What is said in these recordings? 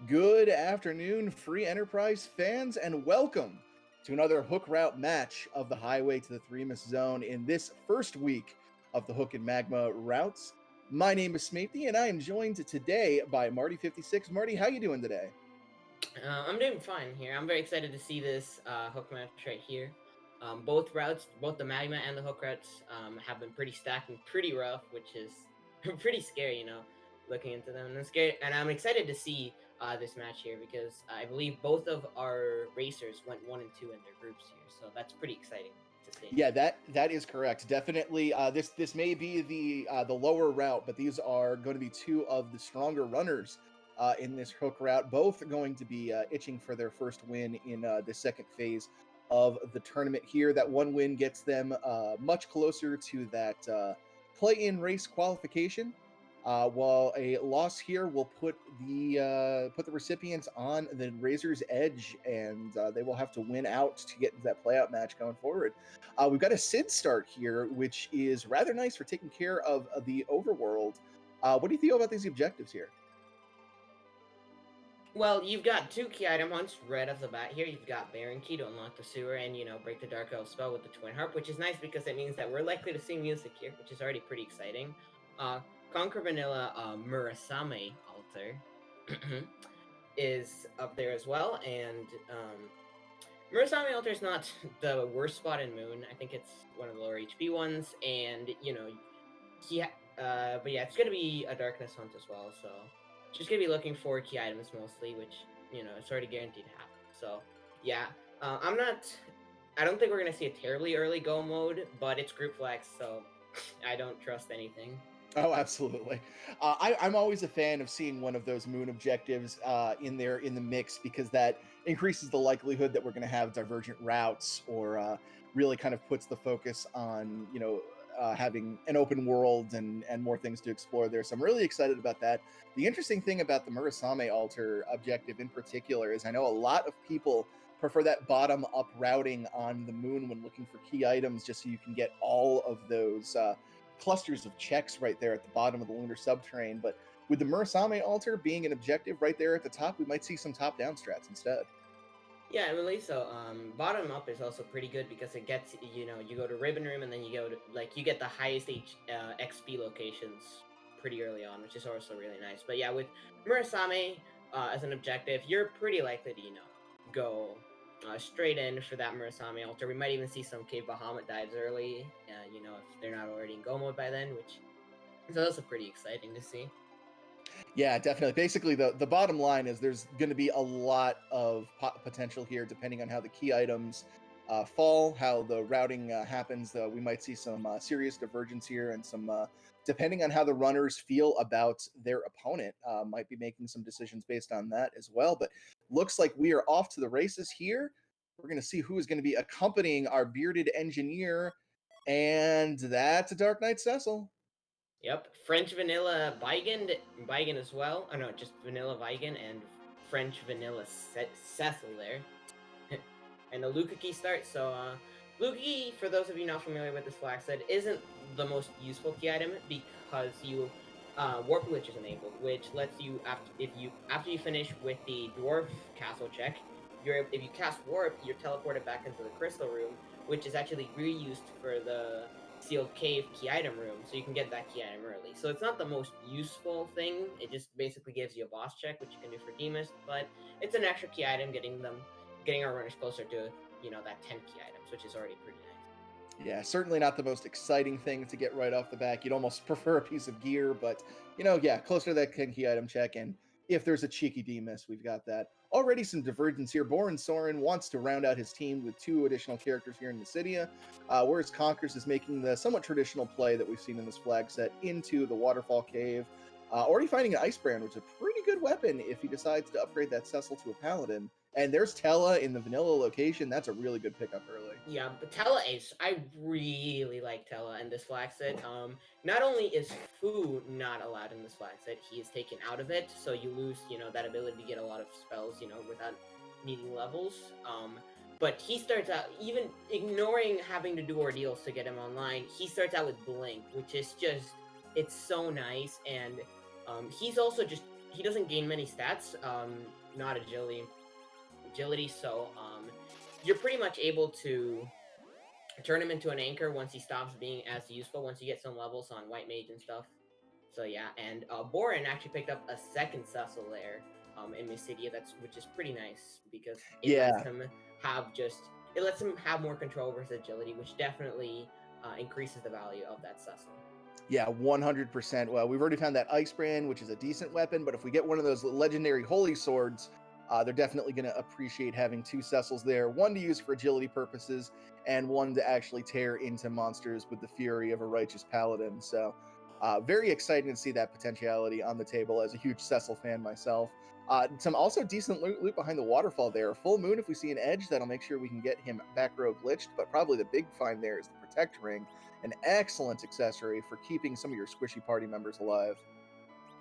Good afternoon, Free Enterprise fans, and welcome to another Hook Route match of the Highway to the Threemus Zone in this first week of the Hook and Magma routes. My name is Smithy, and I am joined today by Marty56. Marty, how you doing today? I'm doing fine here. I'm very excited to see this hook match right here. Both routes, both the Magma and the hook routes, have been pretty stacked and pretty rough, which is pretty scary, looking into them. And it's scary, and I'm excited to see this match here because I believe both of our racers went 1 and 2 in their groups here, so that's pretty exciting to see. Yeah, that is correct. Definitely, this may be the lower route, but these are going to be two of the stronger runners in this hook route. Both going to be itching for their first win in the second phase of the tournament here. That one win gets them much closer to that play-in race qualification. While a loss here will put the recipients on the razor's edge, and they will have to win out to get into that playout match going forward. We've got a Sid start here, which is rather nice for taking care of the overworld. What do you feel about these objectives here? Well, you've got 2 key item hunts right off the bat here. You've got Baron Key to unlock the sewer and, break the Dark Elf spell with the Twin Harp, which is nice because it means that we're likely to see music here, which is already pretty exciting. Conquer Vanilla Murasame altar is up there as well, and Murasame altar is not the worst spot in Moon. I think it's one of the lower HP ones, and, but yeah, it's going to be a Darkness hunt as well, so just gonna be looking for key items mostly, which it's already guaranteed to happen. So yeah, I don't think we're gonna see a terribly early go mode, but it's group flex, so I don't trust anything. Oh, absolutely. I'm always a fan of seeing one of those moon objectives in the mix, because that increases the likelihood that we're going to have divergent routes, or really kind of puts the focus on having an open world and more things to explore there. So I'm really excited about that. The interesting thing about the Murasame altar objective in particular is I know a lot of people prefer that bottom up routing on the moon when looking for key items, just so you can get all of those clusters of checks right there at the bottom of the lunar subterrane. But with the Murasame altar being an objective right there at the top, we might see some top-down strats instead. Yeah, I believe so. Bottom up is also pretty good because it gets, you go to Ribbon Room and then you go to, you get the highest XP locations pretty early on, which is also really nice. But yeah, with Murasame as an objective, you're pretty likely to, go straight in for that Murasame altar. We might even see some Cave Bahamut dives early, if they're not already in go mode by then, which is also pretty exciting to see. Yeah, definitely. Basically, the bottom line is there's going to be a lot of potential here, depending on how the key items fall, how the routing happens. We might see some serious divergence here, and some, depending on how the runners feel about their opponent, might be making some decisions based on that as well. But looks like we are off to the races here. We're going to see who is going to be accompanying our bearded engineer, and that's a Dark Knight Cecil. Yep, French Vanilla Vigan as well. Oh no, just Vanilla Vigan and French Vanilla Cecil there. And the Luka-Key start. So, Luka-Key, for those of you not familiar with this flag set, isn't the most useful key item because you Warp Glitch is enabled, which lets you after you finish with the Dwarf Castle check, if you cast Warp, you're teleported back into the Crystal Room, which is actually reused for the Sealed Cave key item room, so you can get that key item early. So it's not the most useful thing. It just basically gives you a boss check, which you can do for Threemus, but it's an extra key item, getting our runners closer to that 10 key items, which is already pretty nice. Yeah, certainly not the most exciting thing to get right off the back. You'd almost prefer a piece of gear, but, closer to that 10 key item check, and if there's a cheeky D-miss, we've got that. Already some divergence here. Borensoren wants to round out his team with 2 additional characters here in Mysidia, whereas Konkers is making the somewhat traditional play that we've seen in this flag set into the Waterfall Cave. Already finding an Ice Brand, which is a pretty good weapon if he decides to upgrade that Cecil to a Paladin. And there's Tella in the vanilla location. That's a really good pickup early. Yeah, but Tella is... I really like Tella in this flag set. Not only is Fu not allowed in this flag set, he is taken out of it, so you lose, that ability to get a lot of spells, without needing levels. But he starts out, even ignoring having to do ordeals to get him online, he starts out with Blink, which is just... It's so nice, and he's also just he doesn't gain many stats, not agility, so you're pretty much able to turn him into an anchor once he stops being as useful, once you get some levels on White Mage and stuff. So yeah, and Boren actually picked up a second Cecil there in Mysidia, which is pretty nice because it lets him have more control over his agility, which definitely increases the value of that Cecil. Yeah, 100%. Well, we've already found that Ice Brand, which is a decent weapon, but if we get one of those legendary Holy Swords, they're definitely going to appreciate having two Cecils there, one to use for agility purposes, and one to actually tear into monsters with the fury of a righteous paladin. So, very exciting to see that potentiality on the table as a huge Cecil fan myself. Some also decent loot behind the waterfall there. Full Moon, if we see an edge, that'll make sure we can get him back row glitched, but probably the big find there is the Protect Ring, an excellent accessory for keeping some of your squishy party members alive.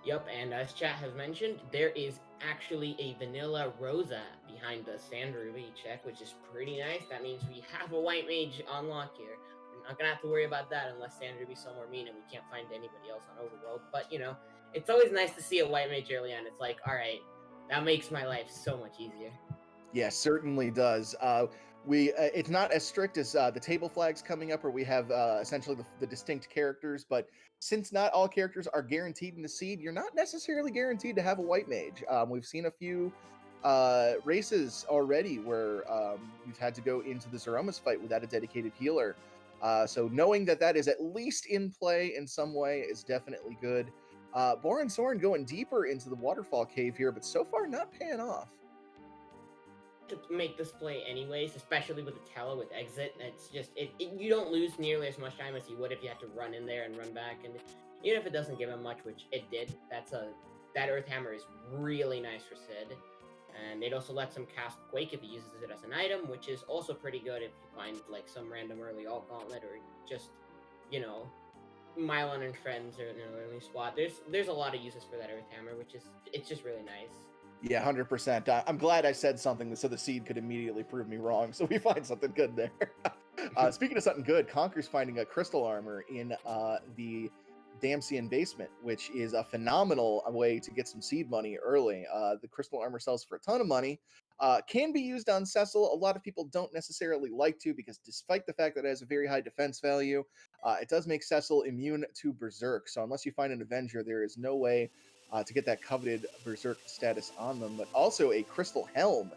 Yep, and as chat has mentioned, there is actually a vanilla Rosa behind the Sand Ruby check, which is pretty nice. That means we have a White Mage on lock here. We're not gonna have to worry about that unless Sand Ruby's somewhere mean and we can't find anybody else on Overworld. But you know, it's always nice to see a White Mage early on. It's like, all right, that makes my life so much easier. Yeah, certainly does. It's not as strict as the table flags coming up, where we have essentially the distinct characters. But since not all characters are guaranteed in the seed, you're not necessarily guaranteed to have a White Mage. We've seen a few races already where we've had to go into the Zeromus fight without a dedicated healer. So knowing that is at least in play in some way is definitely good. borensoren going deeper into the waterfall cave here, but so far not paying off. To make this play anyways, especially with the Tela with exit, it's just you don't lose nearly as much time as you would if you had to run in there and run back. And even if it doesn't give him much, which it did, that Earth Hammer is really nice for Sid. And it also lets him cast Quake if he uses it as an item, which is also pretty good if you find like some random early alt gauntlet or just, you know, Mylon and friends or an early spot. There's a lot of uses for that Earth Hammer, it's just really nice. Yeah, 100%. I'm glad I said something so the seed could immediately prove me wrong, so we find something good there. Speaking of something good, Konkers finding a crystal armor in the Damsian basement, which is a phenomenal way to get some seed money early. The crystal armor sells for a ton of money. Can be used on Cecil. A lot of people don't necessarily like to, because despite the fact that it has a very high defense value, it does make Cecil immune to Berserk. So unless you find an Avenger, there is no way to get that coveted Berserk status on them. But also a crystal helm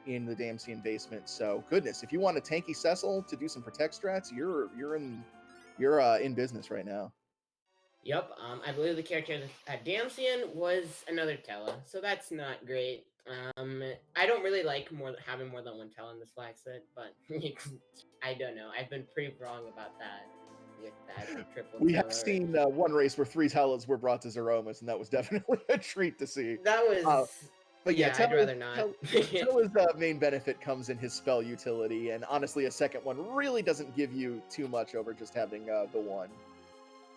in the Damsian basement. So goodness, if you want a tanky Cecil to do some protect strats, you're in business right now. Yep, I believe the character at Damsian was another Tela, so that's not great. I don't really like having more than one Tela in this flag set, but I don't know. I've been pretty wrong about that with that triple We Tela. have seen one race where 3 Telas were brought to Zeromus, and that was definitely a treat to see. That was... But yeah, I'd rather not. Tela's main benefit comes in his spell utility, and honestly, a second one really doesn't give you too much over just having the one.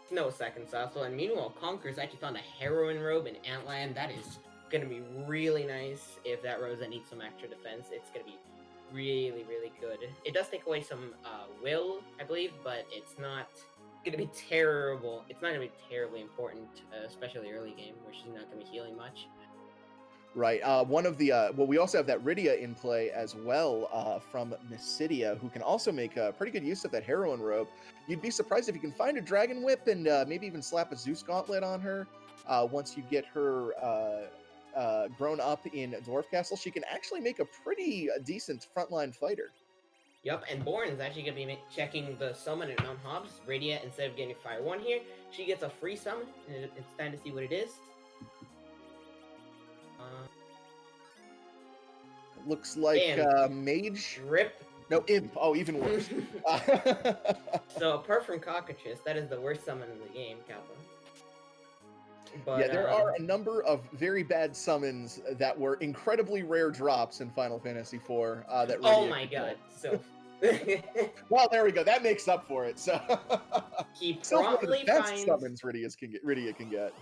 No second Cecil, and meanwhile, Konkers actually found a Heroine Robe in Antland. That is going to be really nice if that Rosa needs some extra defense. It's going to be really, really good. It does take away some will, I believe, but it's not going to be terrible. It's not going to be terribly important, especially early game, where she's not going to be healing much. Right. One of the we also have that Rydia in play as well from Mysidia, who can also make pretty good use of that Heroine Robe. You'd be surprised if you can find a Dragon Whip and maybe even slap a Zeus Gauntlet on her. Once you get her grown up in Dwarf Castle, she can actually make a pretty decent frontline fighter. Yep, and Boren is actually going to be checking the summon at Mount Hobbs. Rydia, instead of getting Fire 1 here, she gets a free summon, and it's time to see what it is. Looks like Mage. Rip. No, Imp. Oh, even worse. So apart from Cockatrice, that is the worst summon in the game, Kappa. But, yeah, there are a number of very bad summons that were incredibly rare drops in Final Fantasy IV. That oh my god! So. Well, there we go. That makes up for it. So. He promptly finds summons Rydia can get.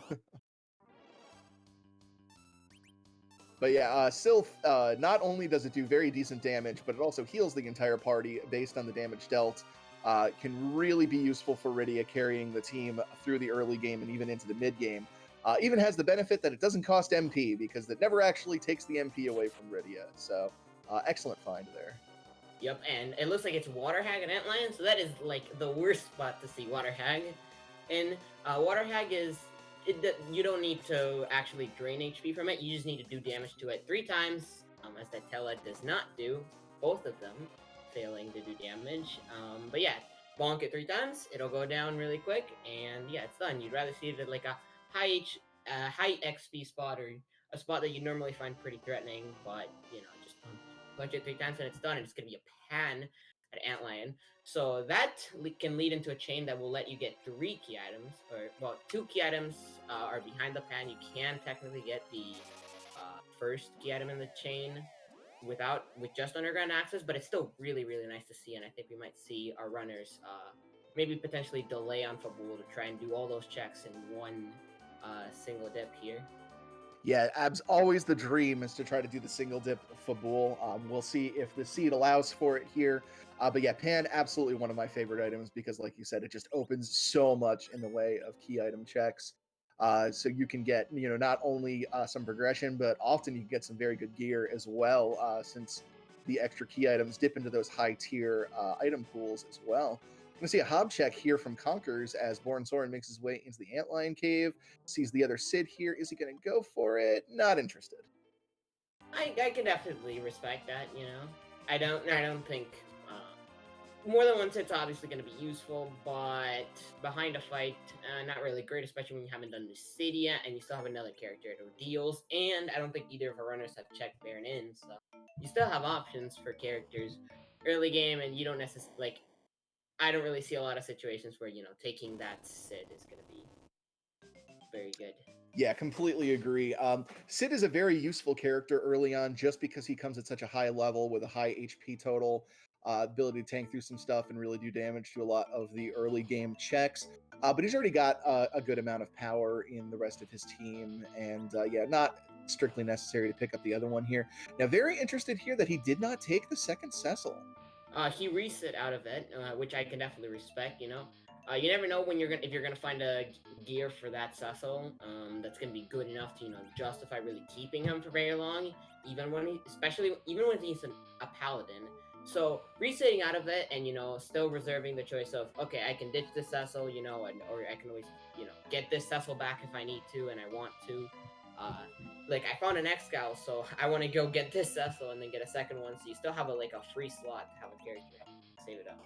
But yeah, Sylph, not only does it do very decent damage, but it also heals the entire party based on the damage dealt. Can really be useful for Rydia carrying the team through the early game and even into the mid game. Even has the benefit that it doesn't cost MP because it never actually takes the MP away from Rydia. So excellent find there. Yep, and it looks like it's Water Hag and Antlion, so that is like the worst spot to see Water Hag. And Water Hag is you don't need to actually drain HP from it. You just need to do damage to it 3 times, as that Tela does not do. Both of them failing to do damage. But yeah, bonk it 3 times. It'll go down really quick, and yeah, it's done. You'd rather see it at like a high XP spot or a spot that you normally find pretty threatening, but just punch it 3 times and it's done. And it's gonna be a pan at Antlion. So that can lead into a chain that will let you get 3 key items, or well, 2 key items are behind the pan. You can technically get the first key item in the chain with just underground access, but it's still really, really nice to see. And I think we might see our runners maybe potentially delay on Fabul to try and do all those checks in one single dip here. Yeah, always the dream is to try to do the single dip Fabul. We'll see if the seed allows for it here. But yeah, Pan, absolutely one of my favorite items because, like you said, it just opens so much in the way of key item checks. So you can get, not only some progression, but often you can get some very good gear as well, since the extra key items dip into those high tier item pools as well. I'm going to see a hob check here from Konkers as Borensoren makes his way into the Antlion Cave, sees the other Sid here. Is he going to go for it? Not interested. I can definitely respect that, I don't think more than one Sid's obviously going to be useful, but behind a fight, not really great, especially when you haven't done the Sid yet, and you still have another character at Ordeals, and I don't think either of our runners have checked Baron in, so you still have options for characters early game, and you don't necessarily, I don't really see a lot of situations where, taking that Sid is going to be very good. Yeah, completely agree. Sid is a very useful character early on just because he comes at such a high level with a high HP total, ability to tank through some stuff and really do damage to a lot of the early game checks. But he's already got a good amount of power in the rest of his team, and yeah, not strictly necessary to pick up the other one here. Now, very interested here that he did not take the second Cecil. He reset out of it, which I can definitely respect. You never know when if you're gonna find a gear for that Cecil that's gonna be good enough to justify really keeping him for very long, even when he's a paladin. So resetting out of it and still reserving the choice of, okay, I can ditch this Cecil, or I can always get this Cecil back if I need to and I want to. Like I found an Excal, so I want to go get this Cecil and then get a second one, so you still have a free slot to have a character save it up.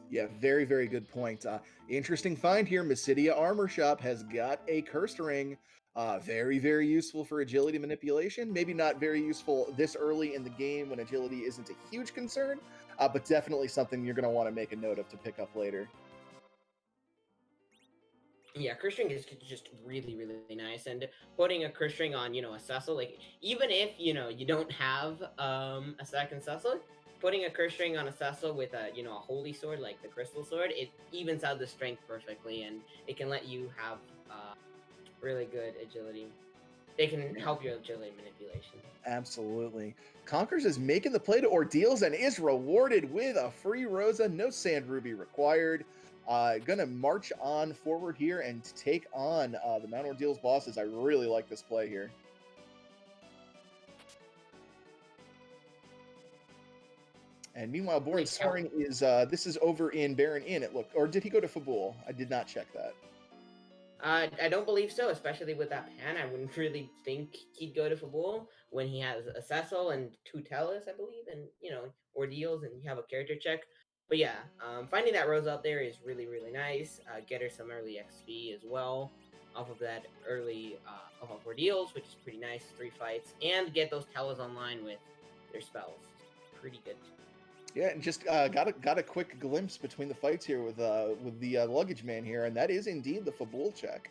Yeah, very, very good point. Interesting find here. Mysidia Armor Shop has got a cursed ring. Very, very useful for agility manipulation. Maybe not very useful this early in the game when agility isn't a huge concern, but definitely something you're going to want to make a note of to pick up later. Yeah, curse ring is just really, really nice, and putting a curse ring on, a Cecil, even if, you don't have a second Cecil, putting a curse ring on a Cecil with a holy sword, like the crystal sword, it evens out the strength perfectly, and it can let you have really good agility. It can help your agility manipulation. Absolutely. Konkers is making the play to Ordeals and is rewarded with a free Rosa, no Sand Ruby required. Gonna march on forward here and take on the Mount Ordeals bosses. I really like this play here. And meanwhile, Borensoren is this is over in Baron Inn. It looked, or did he go to Fabul? I did not check that. I don't believe so, especially with that pan. I wouldn't really think he'd go to Fabul when he has a Cecil and 2 Tellus, I believe, and Ordeals, and you have a character check. But yeah, finding that Rose out there is really, really nice. Get her some early XP as well off of that early off of Ordeals, which is pretty nice. 3 fights, and get those Tellus online with their spells. Pretty good. Yeah, and just got a quick glimpse between the fights here with the luggage man here, and that is indeed the Fabul check.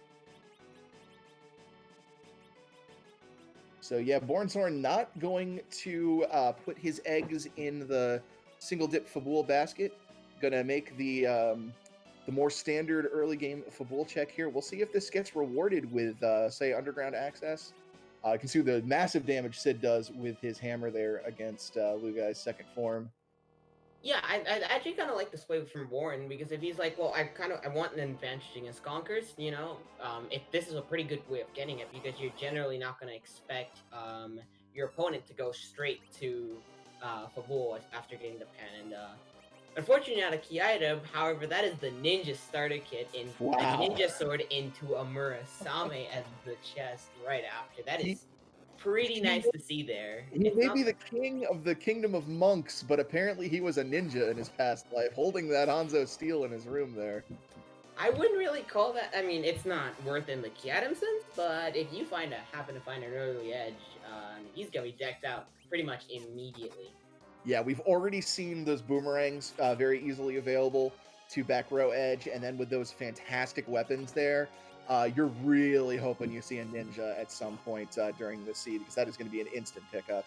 So yeah, Borensoren not going to put his eggs in the single dip Fabul basket. Gonna make the more standard early game Fabul check here. We'll see if this gets rewarded with say underground access. You can see the massive damage Sid does with his hammer there against Lugai's second form. Yeah, I actually kind of like this play from Warren because if he's like, well, I want an advantage against Konkers, if this is a pretty good way of getting it because you're generally not going to expect your opponent to go straight to Favor after getting the pen. And unfortunately, not a key item. However, that is the Ninja starter kit in a Wow. Ninja sword into a Murasame as the chest right after. That He, is pretty he nice to see there. He It's may not. be the king of the kingdom of monks, but apparently he was a ninja in his past life, holding that Hanzo steel in his room there. I wouldn't really call that. I mean, it's not worth in the key item sense, but if you happen to find an early edge, he's gonna be decked out pretty much immediately. Yeah, we've already seen those boomerangs very easily available to back row edge, and then with those fantastic weapons there, you're really hoping you see a ninja at some point during the seed, because that is going to be an instant pickup.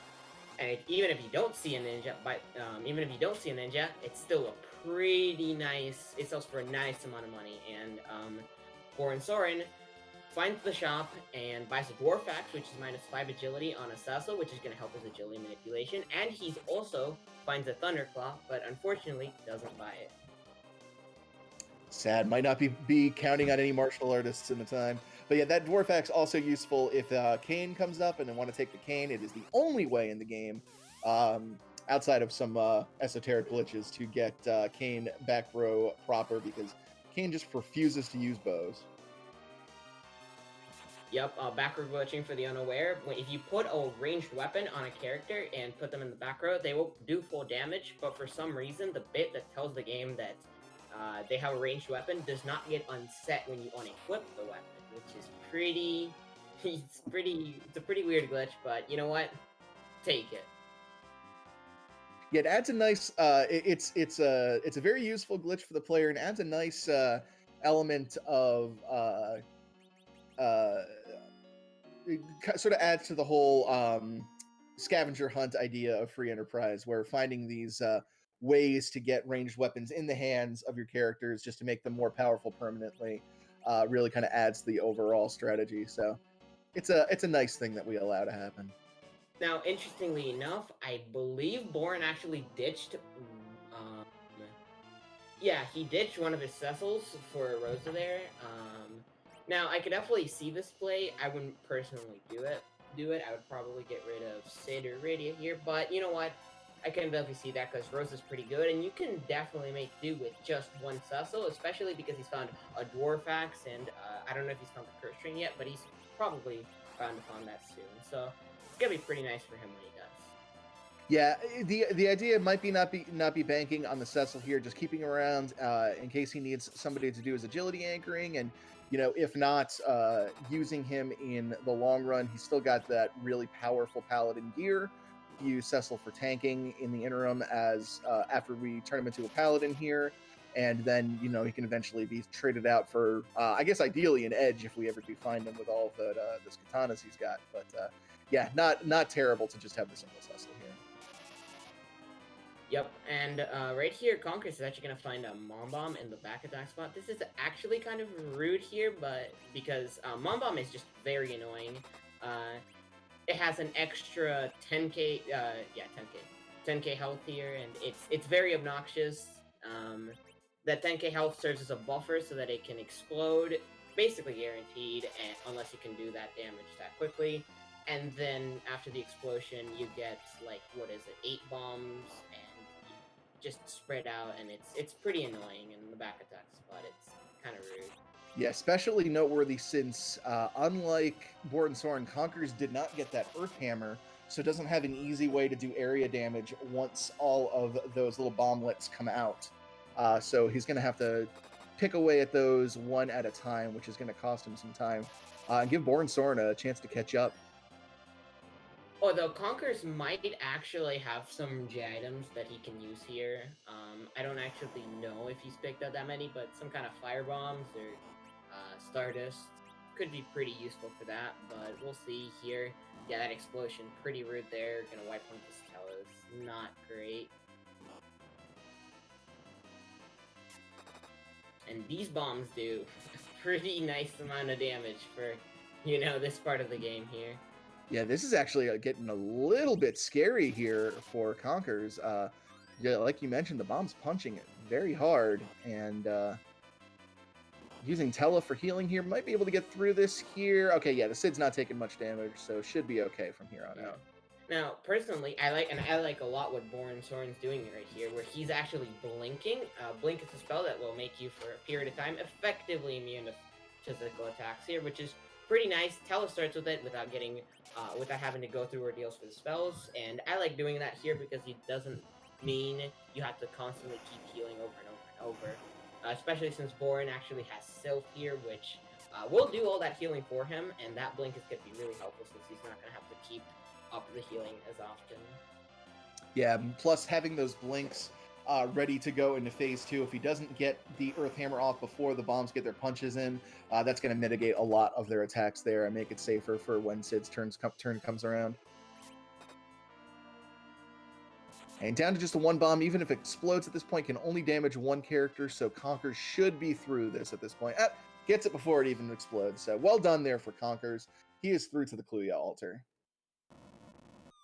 And even if you don't see a ninja, it's still a pretty nice. It sells for a nice amount of money, and borensoren finds the shop and buys a dwarf axe, which is -5 agility on a Sasso, which is going to help his agility manipulation. And he's also finds a thunderclaw, but unfortunately doesn't buy it. Sad, might not be counting on any martial artists in the time. But yeah, that dwarf axe also useful if Kane comes up and they want to take the Kane. It is the only way in the game, outside of some esoteric glitches, to get Kane back row proper, because Kane just refuses to use bows. Yep, backward glitching for the unaware. If you put a ranged weapon on a character and put them in the back row, they will do full damage, but for some reason, the bit that tells the game that they have a ranged weapon does not get unset when you unequip the weapon, which is pretty... it's a pretty weird glitch, but you know what? Take it. Yeah, it adds a nice. It's a very useful glitch for the player, and adds a nice element of it sort of adds to the whole scavenger hunt idea of free enterprise, where finding these ways to get ranged weapons in the hands of your characters just to make them more powerful permanently really kind of adds to the overall strategy. So it's a nice thing that we allow to happen. Now, interestingly enough, I believe Boren actually ditched. Um, yeah, he ditched one of his Cecils for Rosa there. Now I could definitely see this play. I wouldn't personally do it. I would probably get rid of Sid or Radia here, but you know what? I can definitely see that because Rosa's pretty good, and you can definitely make do with just one Cecil, especially because he's found a Dwarf Axe, and I don't know if he's found the Curse String yet, but he's probably bound to find that soon. So it's gonna be pretty nice for him when he does. Yeah, the idea might be not be banking on the Cecil here, just keeping him around in case he needs somebody to do his agility anchoring, and if not, using him in the long run. He's still got that really powerful paladin gear. Use Cecil for tanking in the interim, as after we turn him into a paladin here, and then he can eventually be traded out for I guess ideally an edge if we ever do find him with all of those katanas he's got. But yeah, not terrible to just have the single Cecil here. Yep, and right here, Konkers is actually going to find a Mom Bomb in the back attack spot. This is actually kind of rude here, but because Mom Bomb is just very annoying. It has an extra 10k, 10k health here, and it's very obnoxious. That 10k health serves as a buffer so that it can explode, basically guaranteed, and unless you can do that damage that quickly. And then after the explosion, you get like 8 bombs and just spread out, and it's pretty annoying in the back attack spot. It's kind of rude. Yeah, especially noteworthy since, unlike borensoren, Konkers did not get that Earth Hammer, so it doesn't have an easy way to do area damage once all of those little bomblets come out. So he's going to have to pick away at those one at a time, which is going to cost him some time, and give borensoren a chance to catch up. Although Konkers might actually have some J items that he can use here. I don't actually know if he's picked up that many, but some kind of fire bombs or Stardust could be pretty useful for that. But we'll see here. Yeah, that explosion, pretty rude there. Gonna wipe one of his Telos. Not great. And these bombs do a pretty nice amount of damage for, this part of the game here. Yeah, this is actually getting a little bit scary here for Konkers. Yeah, like you mentioned, the bomb's punching it very hard, and using Tella for healing here might be able to get through this here. Okay, yeah, the Sid's not taking much damage, so should be okay from here on out. Now, personally, I like a lot what borensoren's doing right here, where he's actually blinking. Blink is a spell that will make you, for a period of time, effectively immune to physical attacks here, which is pretty nice. Tella starts with it without having to go through ordeals for the spells, and I like doing that here because it doesn't mean you have to constantly keep healing over and over and over. Especially since Boren actually has Sylph here, which will do all that healing for him, and that blink is going to be really helpful since he's not going to have to keep up the healing as often. Yeah, plus having those blinks ready to go into phase 2. If he doesn't get the Earth Hammer off before the bombs get their punches in, that's going to mitigate a lot of their attacks there and make it safer for when Sid's turn comes around. And down to just the one bomb, even if it explodes at this point, can only damage one character, so Konkers should be through this at this point. Gets it before it even explodes, so well done there for Konkers. He is through to the Kluya altar.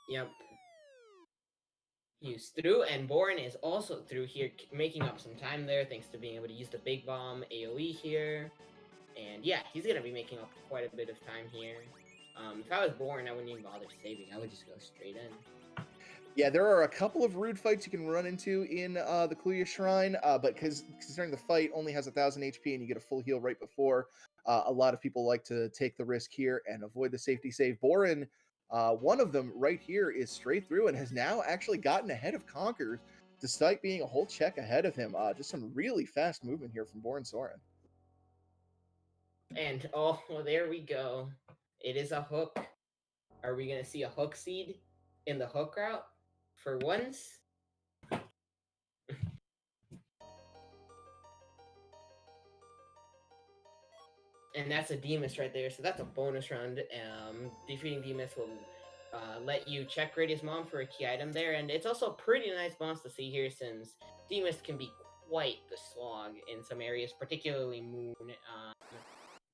Yep. He's through, and Boren is also through here, making up some time there thanks to being able to use the big bomb AoE here. And yeah, he's going to be making up quite a bit of time here. If I was Boren, I wouldn't even bother saving. I would just go straight in. Yeah, there are a couple of rude fights you can run into in the Kluya Shrine, but considering the fight only has 1,000 HP and you get a full heal right before, a lot of people like to take the risk here and avoid the safety save. Boren, one of them right here, is straight through and has now actually gotten ahead of Konkers, despite being a whole check ahead of him. Just some really fast movement here from borensoren. And oh, well, there we go. It is a hook. Are we going to see a hook seed in the hook route for once? And that's a Threemus right there, so that's a bonus round. Defeating Threemus will let you check Radius Mom for a key item there, and it's also a pretty nice boss to see here since Threemus can be quite the slog in some areas, particularly Moon.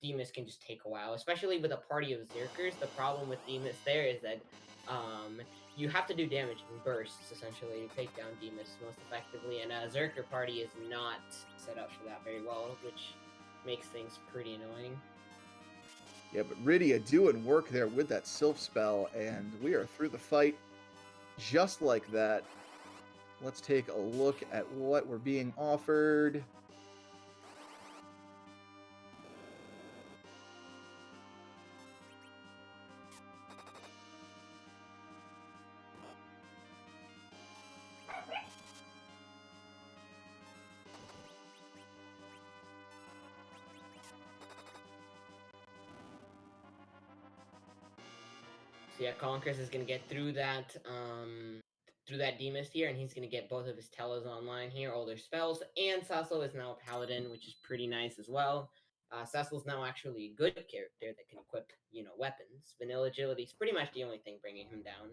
Threemus can just take a while, especially with a party of Zerkers. The problem with Threemus there is that you have to do damage in bursts, essentially, to take down Threemus most effectively, and a Zerker party is not set up for that very well, which makes things pretty annoying. Yeah, but Rydia doing work there with that Sylph spell, and we are through the fight just like that. Let's take a look at what we're being offered. So yeah, Konkers is gonna get through that Threemus here, and he's gonna get both of his Tellas online here, all their spells, and Sasso is now a Paladin, which is pretty nice as well. Sassel's now actually a good character that can equip, weapons. Vanilla agility is pretty much the only thing bringing him down.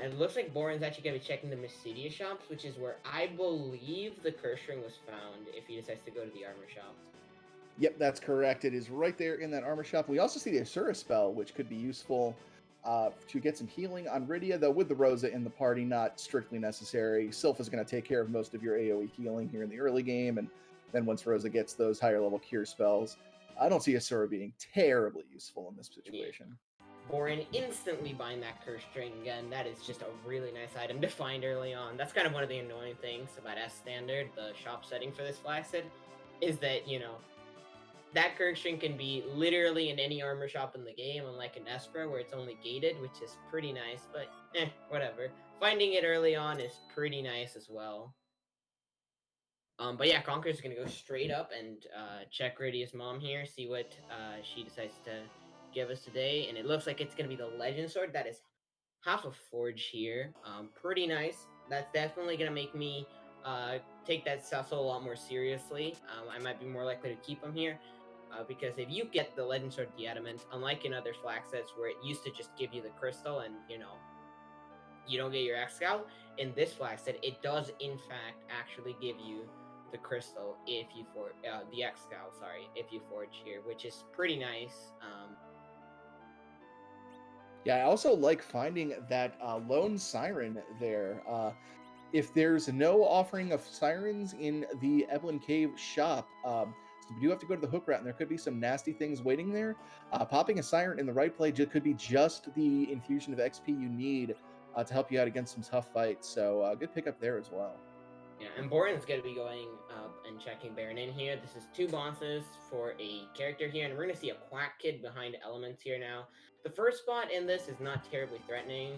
And it looks like Boren's actually going to be checking the Mysidia shops, which is where I believe the curse ring was found if he decides to go to the armor shop. Yep, that's correct. It is right there in that armor shop. We also see the Asura spell, which could be useful to get some healing on Rydia, though with the Rosa in the party, not strictly necessary. Sylph is going to take care of most of your AoE healing here in the early game, and then once Rosa gets those higher level cure spells, I don't see Asura being terribly useful in this situation. Yeah. Boren instantly buying that curse string again. That is just a really nice item to find early on. That's kind of one of the annoying things about S Standard, the shop setting for this Flaccid, is that, that curse string can be literally in any armor shop in the game, unlike an Espra where it's only gated, which is pretty nice, but whatever. Finding it early on is pretty nice as well. But yeah, Konkers is going to go straight up and check Rydia's mom here, see what she decides to give us today, and it looks like it's going to be the Legend Sword. That is half a forge here. Pretty nice. That's definitely going to make me take that Cecil a lot more seriously. I might be more likely to keep him here. Because if you get the Legend Sword the Adamant, unlike in other flag sets where it used to just give you the crystal and, you don't get your X-Scout. In this flag set, it does in fact actually give you the crystal if you the X-Scout, sorry, if you forge here, which is pretty nice. Yeah, I also like finding that lone siren there. If there's no offering of sirens in the Evelyn Cave shop, so we do have to go to the hook route, and there could be some nasty things waiting there. Popping a siren in the right play could be just the infusion of XP you need to help you out against some tough fights. So good pickup there as well. Yeah, and Boren's going to be going up and checking Baron in here. This is 2 bosses for a character here, and we're going to see a Quack Kid behind elements here now. The first spot in this is not terribly threatening,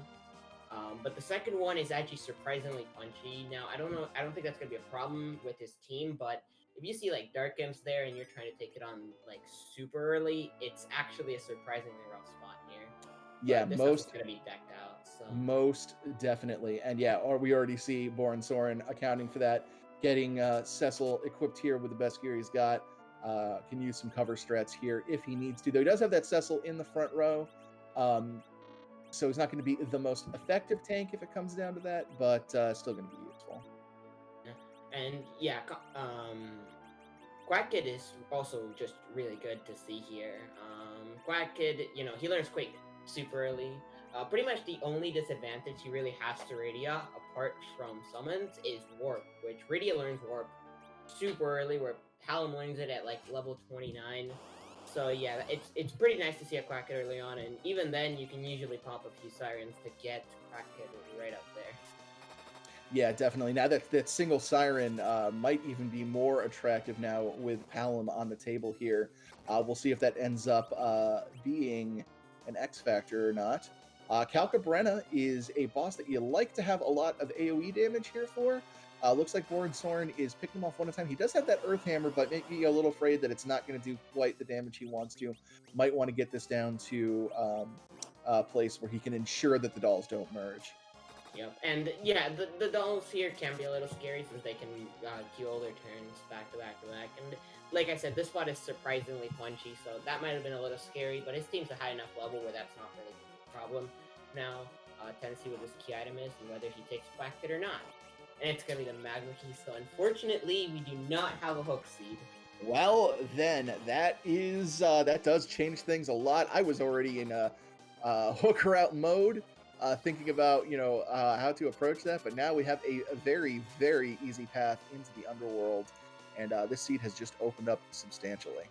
but the second one is actually surprisingly punchy. Now, I don't think that's going to be a problem with his team, but if you see like Dark Imps there and you're trying to take it on like super early, it's actually a surprisingly rough spot here. Yeah, but this is going to be decked out. So. Most definitely. And yeah, or we already see borensoren accounting for that, getting Cecil equipped here with the best gear he's got. Can use some cover strats here if he needs to. Though he does have that Cecil in the front row. So he's not going to be the most effective tank if it comes down to that, but still going to be useful. And yeah, Quack Kid is also just really good to see here. Quack Kid, he learns Quake super early. Pretty much the only disadvantage he really has to Radia, apart from summons, is Warp, which Radia learns Warp super early, where Palom learns it at like level 29. So yeah, it's pretty nice to see a Quack Kid early on, and even then you can usually pop a few sirens to get Quack Kid right up there. Yeah, definitely. Now that single siren might even be more attractive now with Palom on the table here. We'll see if that ends up being an X factor or not. Calcabrena is a boss that you like to have a lot of AoE damage here for. Looks like borensoren is picking him off one at a time. He does have that Earth Hammer, but maybe a little afraid that it's not going to do quite the damage he wants to. Might want to get this down to a place where he can ensure that the dolls don't merge. Yep, and yeah, the dolls here can be a little scary since they can queue all their turns back to back to back. And like I said, this spot is surprisingly punchy, so that might have been a little scary, but his team's a high enough level where that's not really a problem. Now, tends to see what his key item is and whether he takes Quack Kid or not. And it's going to be the Magma Key, so unfortunately, we do not have a Hook Seed. Well, then, that does change things a lot. I was already in a hook route mode, thinking about, how to approach that, but now we have a very, very easy path into the underworld, and this seed has just opened up substantially.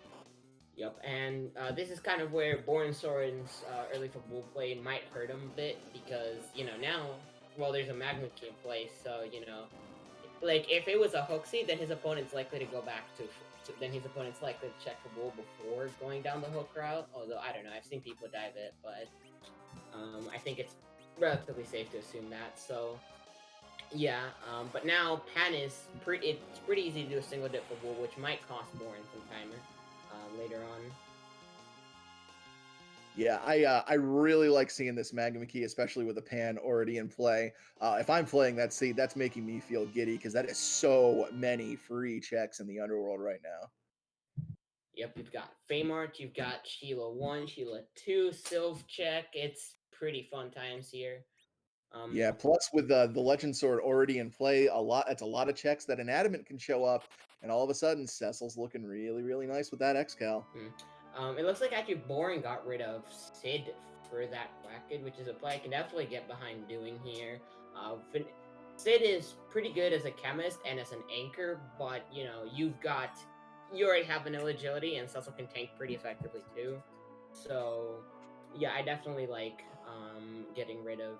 Yep, and this is kind of where borensoren's early for bull play might hurt him a bit, because, now, well, there's a Magma Key in place, so, like, if it was a Hook Seed, then his opponent's likely to go back then his opponent's likely to check for bull before going down the hook route, although, I don't know, I've seen people dive it, but I think it's relatively safe to assume that, so, yeah, but now, Pan is it's pretty easy to do a single dip for bull, which might cost Boren some timer. Later on. Yeah, I really like seeing this Magma Key, especially with the Pan already in play. If I'm playing that seed, that's making me feel giddy because that is so many free checks in the underworld right now. Yep, you've got Fameart, you've got Sheila 1, Sheila 2, Sylph check. It's pretty fun times here. Yeah, plus with the Legend Sword already in play, that's a lot of checks that an Adamant can show up, and all of a sudden, Cecil's looking really, really nice with that X-Cal. It looks like actually Boren got rid of Sid for that Quack Kid, which is a play I can definitely get behind doing here. Sid is pretty good as a chemist and as an anchor, but, you already have vanilla agility, and Cecil can tank pretty effectively too. So, yeah, I definitely like getting rid of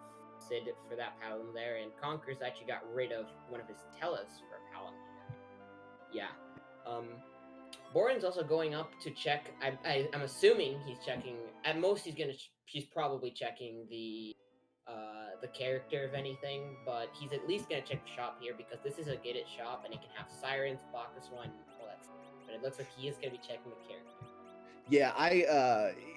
Sid for that Palom there, and Konkers actually got rid of one of his Tellas for a Palom here. Yeah. Boren's also going up to check. I'm assuming he's checking. At most, he's probably checking the character if anything, but he's at least gonna check the shop here because this is a get it shop and it can have sirens, Bacchus one, all that stuff. But it looks like he is gonna be checking the character. Yeah,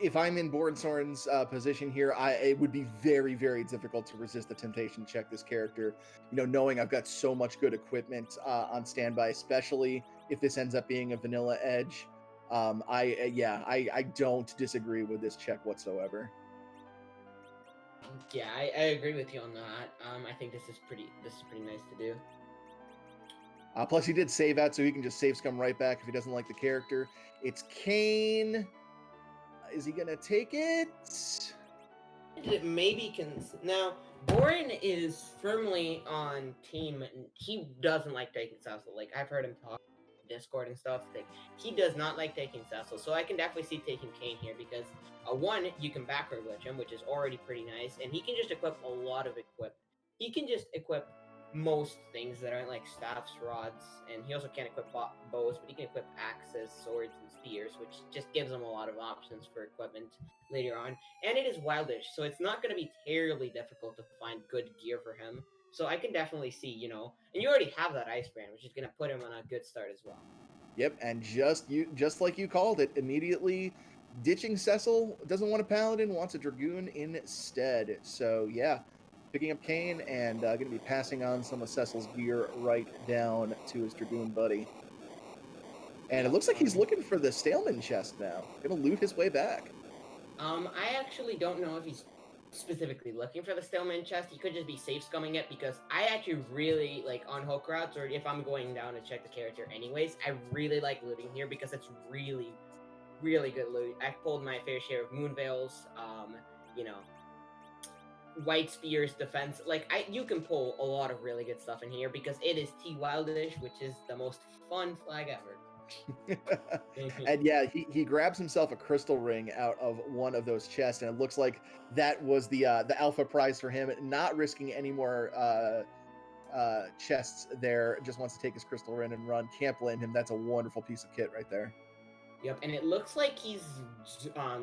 if I'm in borensoren's position here, it would be very, very difficult to resist the temptation to check this character. Knowing I've got so much good equipment on standby, especially if this ends up being a vanilla edge. I don't disagree with this check whatsoever. Yeah, I agree with you on that. I think this is pretty nice to do. Plus, he did save out, so he can just save scum right back if he doesn't like the character. It's Kane. Is he gonna take it? Maybe can now. Boren is firmly on team. He doesn't like taking Cecil. Like I've heard him talk Discord and stuff. Like he does not like taking Cecil. So I can definitely see taking Kane here because one, you can backward glitch him, which is already pretty nice, and he can just equip a lot of equip. He can just equip most things that aren't like staffs, rods, and he also can't equip bows, but he can equip axes, swords, and spears, which just gives him a lot of options for equipment later on. And it is wildish, so it's not going to be terribly difficult to find good gear for him. So I can definitely see, and you already have that ice brand, which is going to put him on a good start as well. Yep, and just like you called it, immediately ditching Cecil, doesn't want a paladin, wants a dragoon instead. So yeah, picking up Kane and going to be passing on some of Cecil's gear right down to his dragoon buddy. And it looks like he's looking for the Staleman chest now. Gonna loot his way back. I actually don't know if he's specifically looking for the Stillman chest. He could just be safe scumming it because I actually really like on hook routes, or if I'm going down to check the character anyways, I really like looting here because it's really, really good loot. I've pulled my fair share of moon veils, you know, white spears, defense. Like you can pull a lot of really good stuff in here because it is T Wildish, which is the most fun flag ever. And yeah, he grabs himself a crystal ring out of one of those chests, and it looks like that was the alpha prize for him. Not risking any more chests there, just wants to take his crystal ring and run. Can't blame him. That's a wonderful piece of kit right there. Yep, and it looks like he's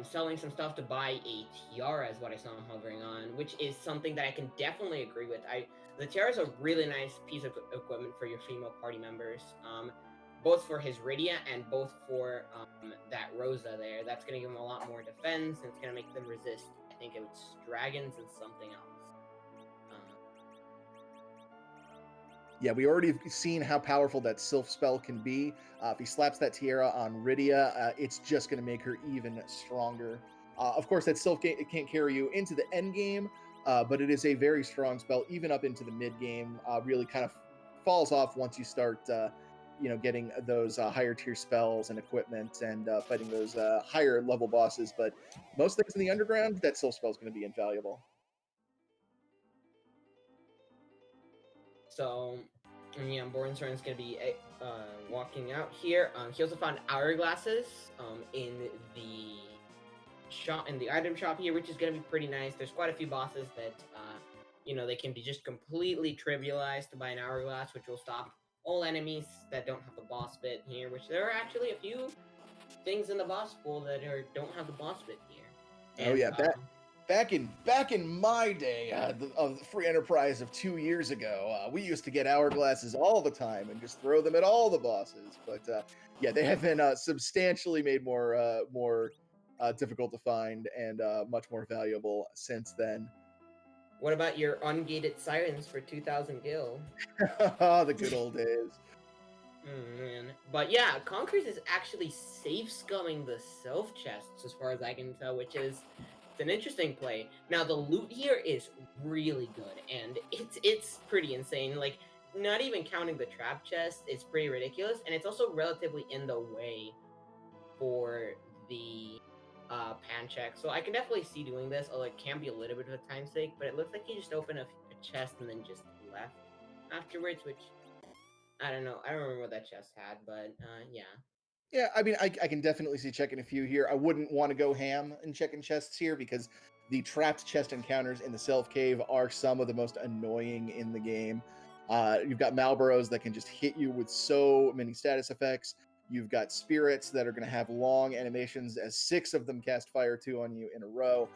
selling some stuff to buy a tiara, is what I saw him hovering on, which is something that I can definitely agree with. The tiara is a really nice piece of equipment for your female party members, both for his Rydia and both for that Rosa there. That's going to give him a lot more defense, and it's going to make them resist. I think it's dragons and something else. Yeah, we already seen how powerful that Sylph spell can be. If he slaps that tiara on Rydia, it's just going to make her even stronger. Of course, that Sylph can't carry you into the end game, but it is a very strong spell, even up into the mid game. Really kind of falls off once you start, getting those higher tier spells and equipment and fighting those higher level bosses. But most things in the underground, that Sylph spell is going to be invaluable. So, yeah, borensoren is going to be walking out here. He also found hourglasses in the shop, in the item shop here, which is going to be pretty nice. There's quite a few bosses that, they can be just completely trivialized by an hourglass, which will stop all enemies that don't have the boss bit here, which there are actually a few things in the boss pool that don't have the boss bit here. And, back in my day of the free enterprise of 2 years ago, we used to get hourglasses all the time and just throw them at all the bosses. But yeah, they have been substantially made more difficult to find and much more valuable since then. What about your ungated sirens for 2,000 gil? The good old days. Man. But yeah, Konkers is actually safe scumming the self chests as far as I can tell, which is it's an interesting play. Now the loot here is really good, and it's pretty insane. Like not even counting the trap chest, it's pretty ridiculous, and it's also relatively in the way for the pan check. So I can definitely see doing this, although it can be a little bit of a time sake, but it looks like he just opened a chest and then just left afterwards, which I don't know. I don't remember what that chest had, but yeah. Yeah, I mean, I can definitely see checking a few here. I wouldn't want to go ham and checking chests here because the trapped chest encounters in the Self Cave are some of the most annoying in the game. You've got Malboros that can just hit you with so many status effects. You've got spirits that are going to have long animations as 6 of them cast Fire 2 on you in a row.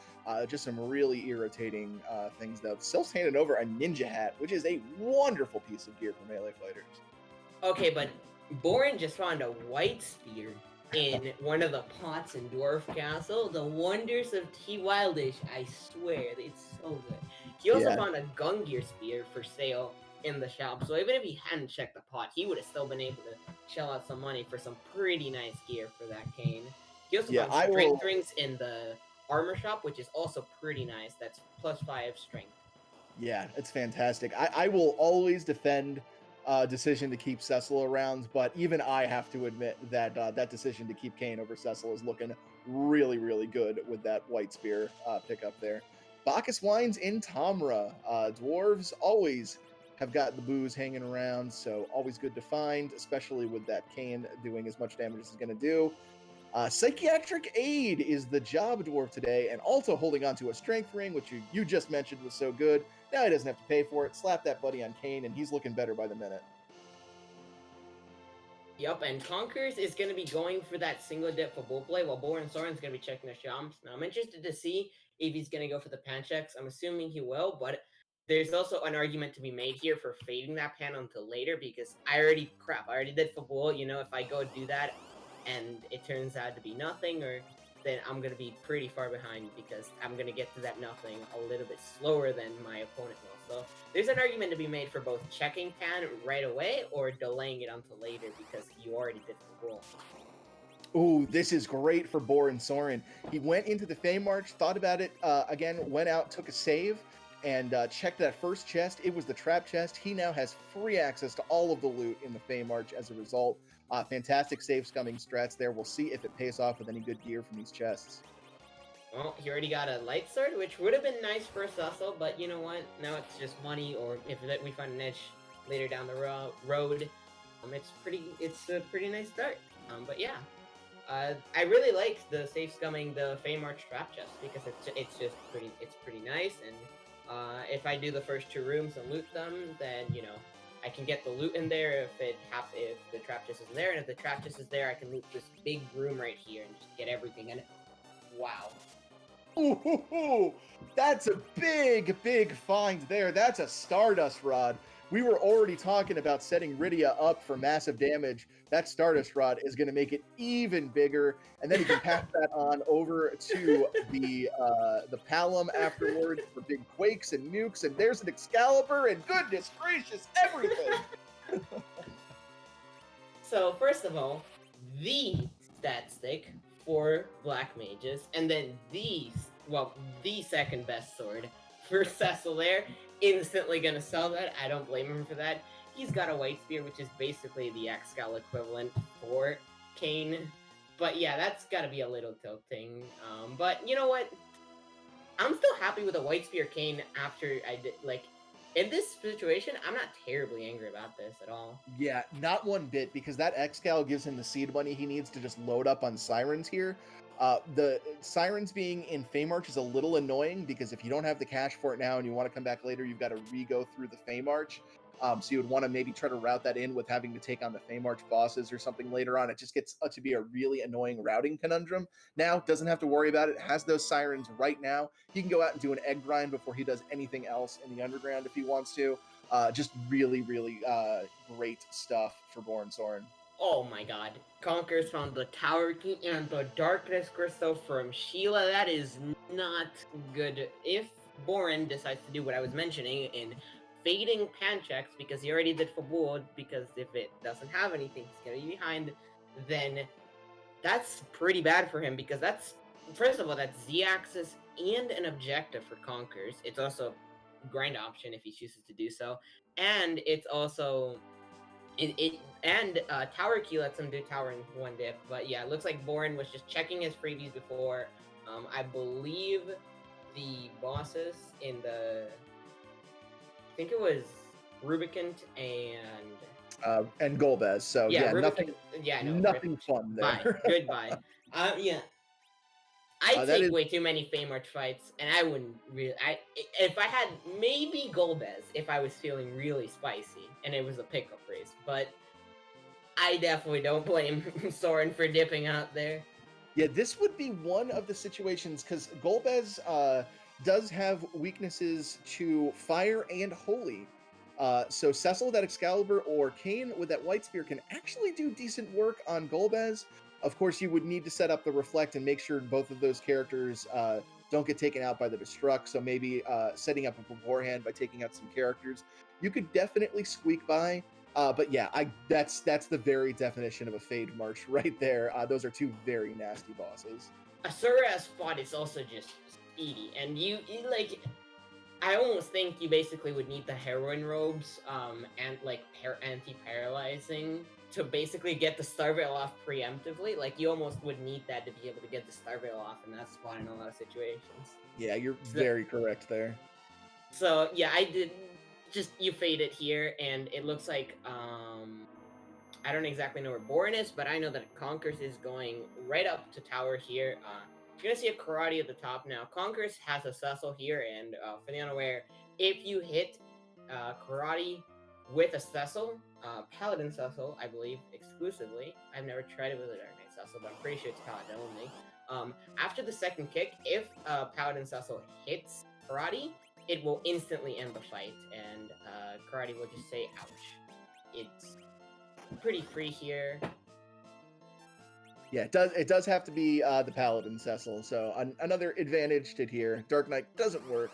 Just some really irritating things, though. Self's handed over a ninja hat, which is a wonderful piece of gear for melee fighters. Okay, but Boren just found a white spear in one of the pots in Dwarf Castle. The wonders of T Wildish, I swear, it's so good. He also found a Gungir spear for sale in the shop, so even if he hadn't checked the pot, he would have still been able to shell out some money for some pretty nice gear for that cane. He also found strength rings in the armor shop, which is also pretty nice. That's +5 strength. Yeah, it's fantastic. I will always defend decision to keep Cecil around, but even I have to admit that that decision to keep Kane over Cecil is looking really, really good with that White Spear pickup there. Bacchus Wines in Tamra. Dwarves always have got the booze hanging around, so always good to find, especially with that Kane doing as much damage as it's going to do. Psychiatric Aid is the job dwarf today, and also holding on to a strength ring, which you just mentioned was so good. Now he doesn't have to pay for it. Slap that buddy on Kane, and he's looking better by the minute. Yep, and Konkers is going to be going for that single dip for bullplay, while borensoren's going to be checking the shops. Now, I'm interested to see if he's going to go for the pan checks. I'm assuming he will, but there's also an argument to be made here for fading that pan until later, because I already did for bull. You know, if I go do that and it turns out to be nothing, or then I'm going to be pretty far behind because I'm going to get to that nothing a little bit slower than my opponent will. So there's an argument to be made for both checking pan right away or delaying it until later because you already did the goal. Ooh, this is great for borensoren. He went into the Fey March, thought about it again, went out, took a save, and checked that first chest. It was the trap chest. He now has free access to all of the loot in the Fey March as a result. Fantastic save scumming strats there. We'll see if it pays off with any good gear from these chests. Well, he already got a light sword, which would have been nice for Cecil, but you know what? Now it's just money, or if we find an edge later down the road, it's a pretty nice start. But yeah, I really like the safe scumming the Fey March trap chest because it's pretty nice, and if I do the first 2 rooms and loot them, then you know I can get the loot in there if the trap chest isn't there, and if the trap chest is there, I can loot this big room right here and just get everything in it. Wow. Ooh, that's a big, big find there. That's a Stardust Rod. We were already talking about setting Rydia up for massive damage. That Stardust Rod is going to make it even bigger, and then you can pass that on over to the Palom afterwards for big quakes and nukes, and there's an Excalibur, and goodness gracious, everything! So, first of all, the stat stick for black mages, and then the second best sword for Cecil there. Instantly gonna sell that. I don't blame him for that. He's got a White Spear, which is basically the X-Cal equivalent for Kane. But yeah, that's gotta be a little tilting. But you know what? I'm still happy with a White Spear Kane after I did, like, in this situation, I'm not terribly angry about this at all. Yeah, not one bit, because that X-Cal gives him the seed money he needs to just load up on Sirens here. The Sirens being in Fey March is a little annoying, because if you don't have the cash for it now and you want to come back later, you've got to re-go through the Fey March. So you would want to maybe try to route that in with having to take on the Fey March bosses or something later on. It just gets to be a really annoying routing conundrum. Now, doesn't have to worry about it. Has those Sirens right now. He can go out and do an egg grind before he does anything else in the underground if he wants to. Just really, really great stuff for borensoren. Oh my god. Konkers found the Tower Key and the Darkness Crystal from Sheila. That is not good. If Boren decides to do what I was mentioning in fading pan checks, because he already did for Bull, because if it doesn't have anything, he's going to be behind, then that's pretty bad for him, because that's, first of all, that's Z-axis and an objective for Konkers. It's also a grind option if he chooses to do so. And it's also... Tower Key lets him do Tower in 1 dip, but yeah, it looks like Boren was just checking his freebies before. I believe the bosses in the... I think it was Rubicant and Golbez. So yeah, Rubicant, nothing fun there. Goodbye. Yeah. I take way too many Fey March fights, and I wouldn't really... if I had maybe Golbez, if I was feeling really spicy, and it was a pickup race, but I definitely don't blame Soren for dipping out there. Yeah, this would be one of the situations, because Golbez does have weaknesses to fire and holy. So Cecil with that Excalibur or Kane with that White Spear can actually do decent work on Golbez. Of course, you would need to set up the Reflect and make sure both of those characters don't get taken out by the Destruct. So maybe setting up beforehand by taking out some characters. You could definitely squeak by. But yeah, that's the very definition of a Fade March right there. Those are 2 very nasty bosses. Asura spot is also just speedy, and you like. I almost think you basically would need the heroin robes, and like anti-paralyzing to basically get the Starveil off preemptively. Like you almost would need that to be able to get the Starveil off in that spot in a lot of situations. Yeah, you're So, very correct there. so yeah, I did just you fade it here, and it looks like I don't exactly know where Boren is, but I know that Konkers is going right up to tower here. You're gonna see a karate at the top now. Konkers has a Cecil here, and for the unaware, if you hit karate with a Cecil, Paladin Cecil, I believe exclusively. I've never tried it with a Dark Knight Cecil, but I'm pretty sure it's Paladin only. After the second kick, if Paladin Cecil hits karate, it will instantly end the fight, and karate will just say ouch. It's pretty free here. Yeah, it does have to be the Paladin Cecil, so another advantage to here. Dark Knight doesn't work,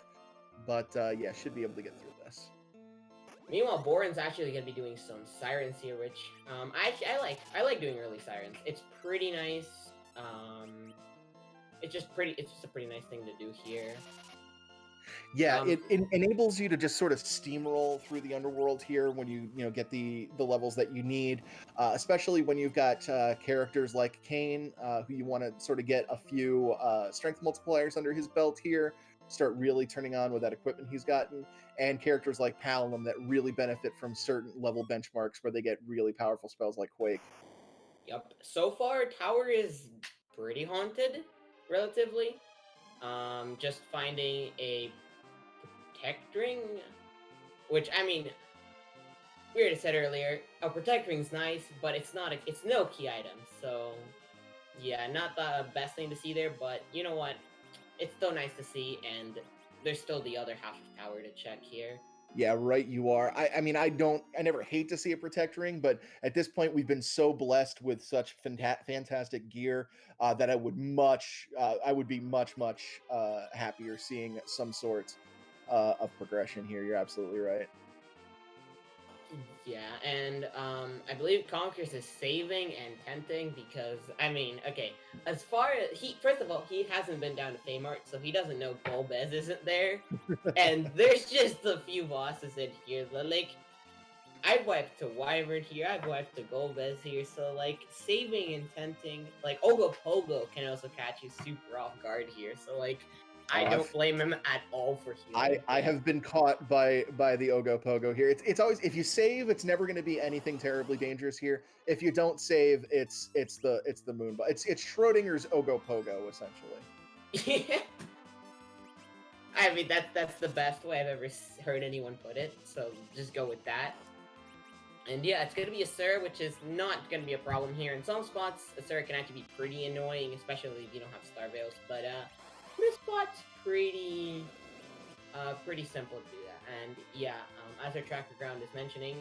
but yeah, should be able to get through this. Meanwhile, Boren's actually gonna be doing some sirens here, which I like doing early sirens. It's pretty nice. It's just a pretty nice thing to do here. Yeah, it enables you to just sort of steamroll through the underworld here when you get the levels that you need, especially when you've got characters like Kane, who you want to sort of get a few strength multipliers under his belt here, start really turning on with that equipment he's gotten, and characters like Palam that really benefit from certain level benchmarks where they get really powerful spells like Quake. Yep. So far, tower is pretty haunted, relatively. Just finding a protect ring, which I mean, we already said earlier, a protect ring's nice, but it's not it's no key item. So yeah, not the best thing to see there, but you know what? It's still nice to see, and there's still the other half of tower to check here. Yeah, right. You are. I mean, I never hate to see a protect ring, but at this point, we've been so blessed with such fantastic gear that I would be much happier seeing some sort of progression here. You're absolutely right. Yeah, and I believe Konkers is saving and tenting because I mean, okay, as far as he first of all, he hasn't been down to Famart, so he doesn't know Golbez isn't there. And there's just a few bosses in here. Like I've wiped to Wyvern here, I've wiped to Golbez here, so like saving and tenting, like Ogo Pogo can also catch you super off guard here. So like I don't blame him at all for healing. I have been caught by the Ogo Pogo here. It's always, if you save, it's never going to be anything terribly dangerous here. If you don't save, it's the moon. It's Schrodinger's Ogo Pogo essentially. Yeah. I mean that's the best way I've ever heard anyone put it. So just go with that. And yeah, it's gonna be a Sir, which is not gonna be a problem here. In some spots, a Sir can actually be pretty annoying, especially if you don't have Starveils. But this spot's pretty simple to do that. And yeah, as our tracker ground is mentioning,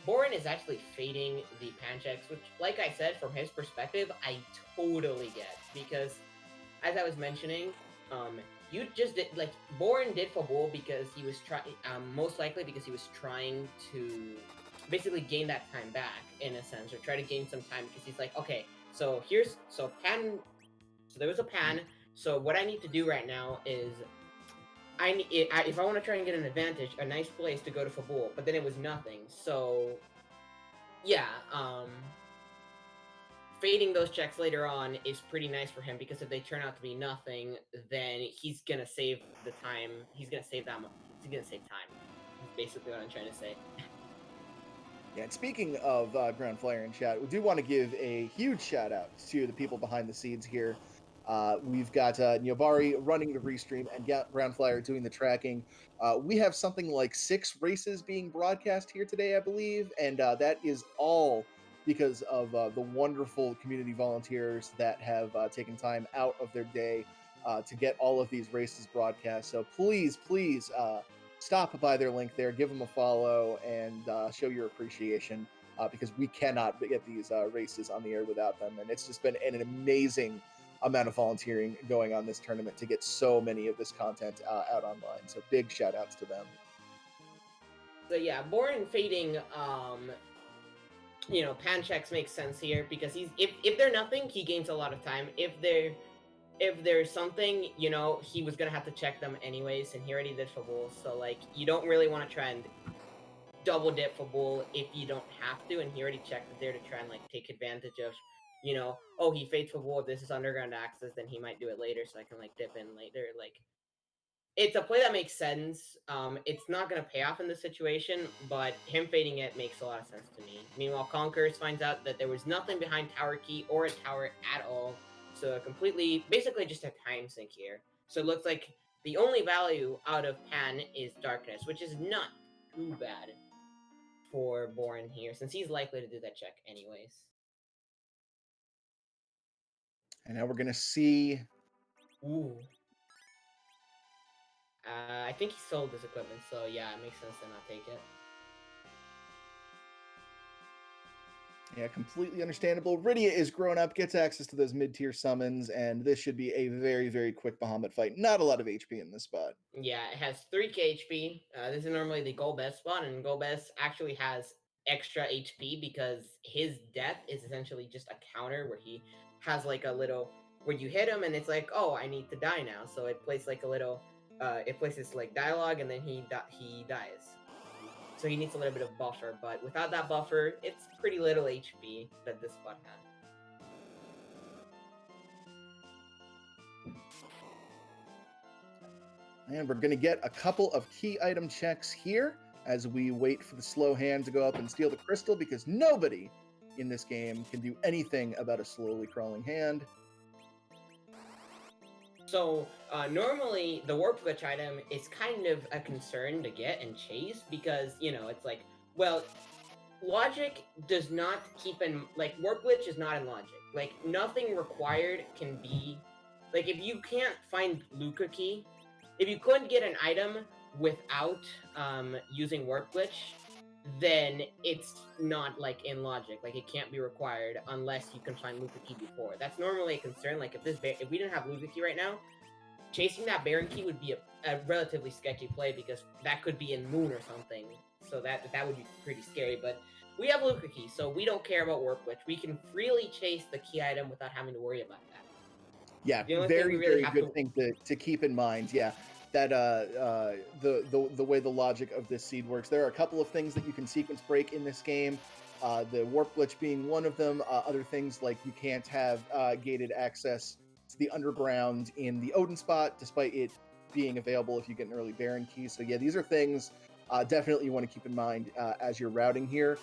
Boren is actually fading the Pancheks, which, like I said, from his perspective, I totally get because, as I was mentioning, you just did like Boren did Fabul because he was trying, most likely because he was trying to basically gain that time back in a sense, or try to gain some time because he's like, okay, so pan, so there was a pan. So what I need to do right now is if I want to try and get an advantage, a nice place to go to Fabul, but then it was nothing. So yeah, fading those checks later on is pretty nice for him because if they turn out to be nothing, then he's gonna save the time. He's gonna save that. He's gonna save time. That's basically what I'm trying to say. Yeah, and speaking of Ground Flyer in chat, we do want to give a huge shout out to the people behind the scenes here. We've got Nyobari running the restream and Ground Flyer doing the tracking. We have something like 6 races being broadcast here today, I believe, and that is all because of the wonderful community volunteers that have taken time out of their day to get all of these races broadcast. So please stop by their link there, give them a follow, and show your appreciation because we cannot get these races on the air without them. And it's just been an amazing amount of volunteering going on this tournament to get so many of this content out online. So big shout outs to them. So yeah, Boren fading pan checks make sense here because if they're nothing, he gains a lot of time. If there's something, he was gonna have to check them anyways, and he already did Fabul, so like you don't really want to try and double dip Fabul if you don't have to, and he already checked it there to try and like take advantage of, oh, he fades Fabul, if this is underground access, then he might do it later, so I can like dip in later. Like, it's a play that makes sense. It's not going to pay off in this situation, but him fading it makes a lot of sense to me. Meanwhile, Konkers finds out that there was nothing behind Tower Key or a tower at all. So basically just a time sink here. So it looks like the only value out of Pan is Darkness, which is not too bad for Boren here, since he's likely to do that check anyways. And now we're going to see... Ooh. I think he sold his equipment, so yeah, it makes sense to not take it. Yeah, completely understandable. Rydia is grown up, gets access to those mid-tier summons, and this should be a very, very quick Bahamut fight. Not a lot of HP in this spot. Yeah, it has 3k HP. This is normally the Golbez spot, and Golbez actually has extra HP because his death is essentially just a counter where he has like a little, where you hit him and it's like, oh, I need to die now. So it plays like a little, it plays this like dialogue, and then he dies. So he needs a little bit of buffer, but without that buffer, it's pretty little HP that this spot has. And we're going to get a couple of key item checks here as we wait for the slow hand to go up and steal the crystal, because nobody in this game can do anything about a slowly crawling hand. So normally the warp glitch item is kind of a concern to get and chase because, it's like, well, logic does not keep in, like, warp glitch is not in logic. Like, nothing required can be, like, if you can't find Luca key, if you couldn't get an item without using warp glitch, then it's not like in logic. Like, it can't be required unless you can find Luca key before. That's normally a concern. Like, if we didn't have Luca key right now, chasing that Baron key would be a relatively sketchy play because that could be in Moon or something. So that would be pretty scary. But we have Luca key, so we don't care about warp glitch. We can freely chase the key item without having to worry about that. Yeah, very, very good thing to keep in mind. Yeah, that the way the logic of this seed works. There are a couple of things that you can sequence break in this game. The warp glitch being one of them. Other things like you can't have gated access to the underground in the Odin spot, despite it being available if you get an early Baron key. So yeah, these are things definitely you want to keep in mind as you're routing here.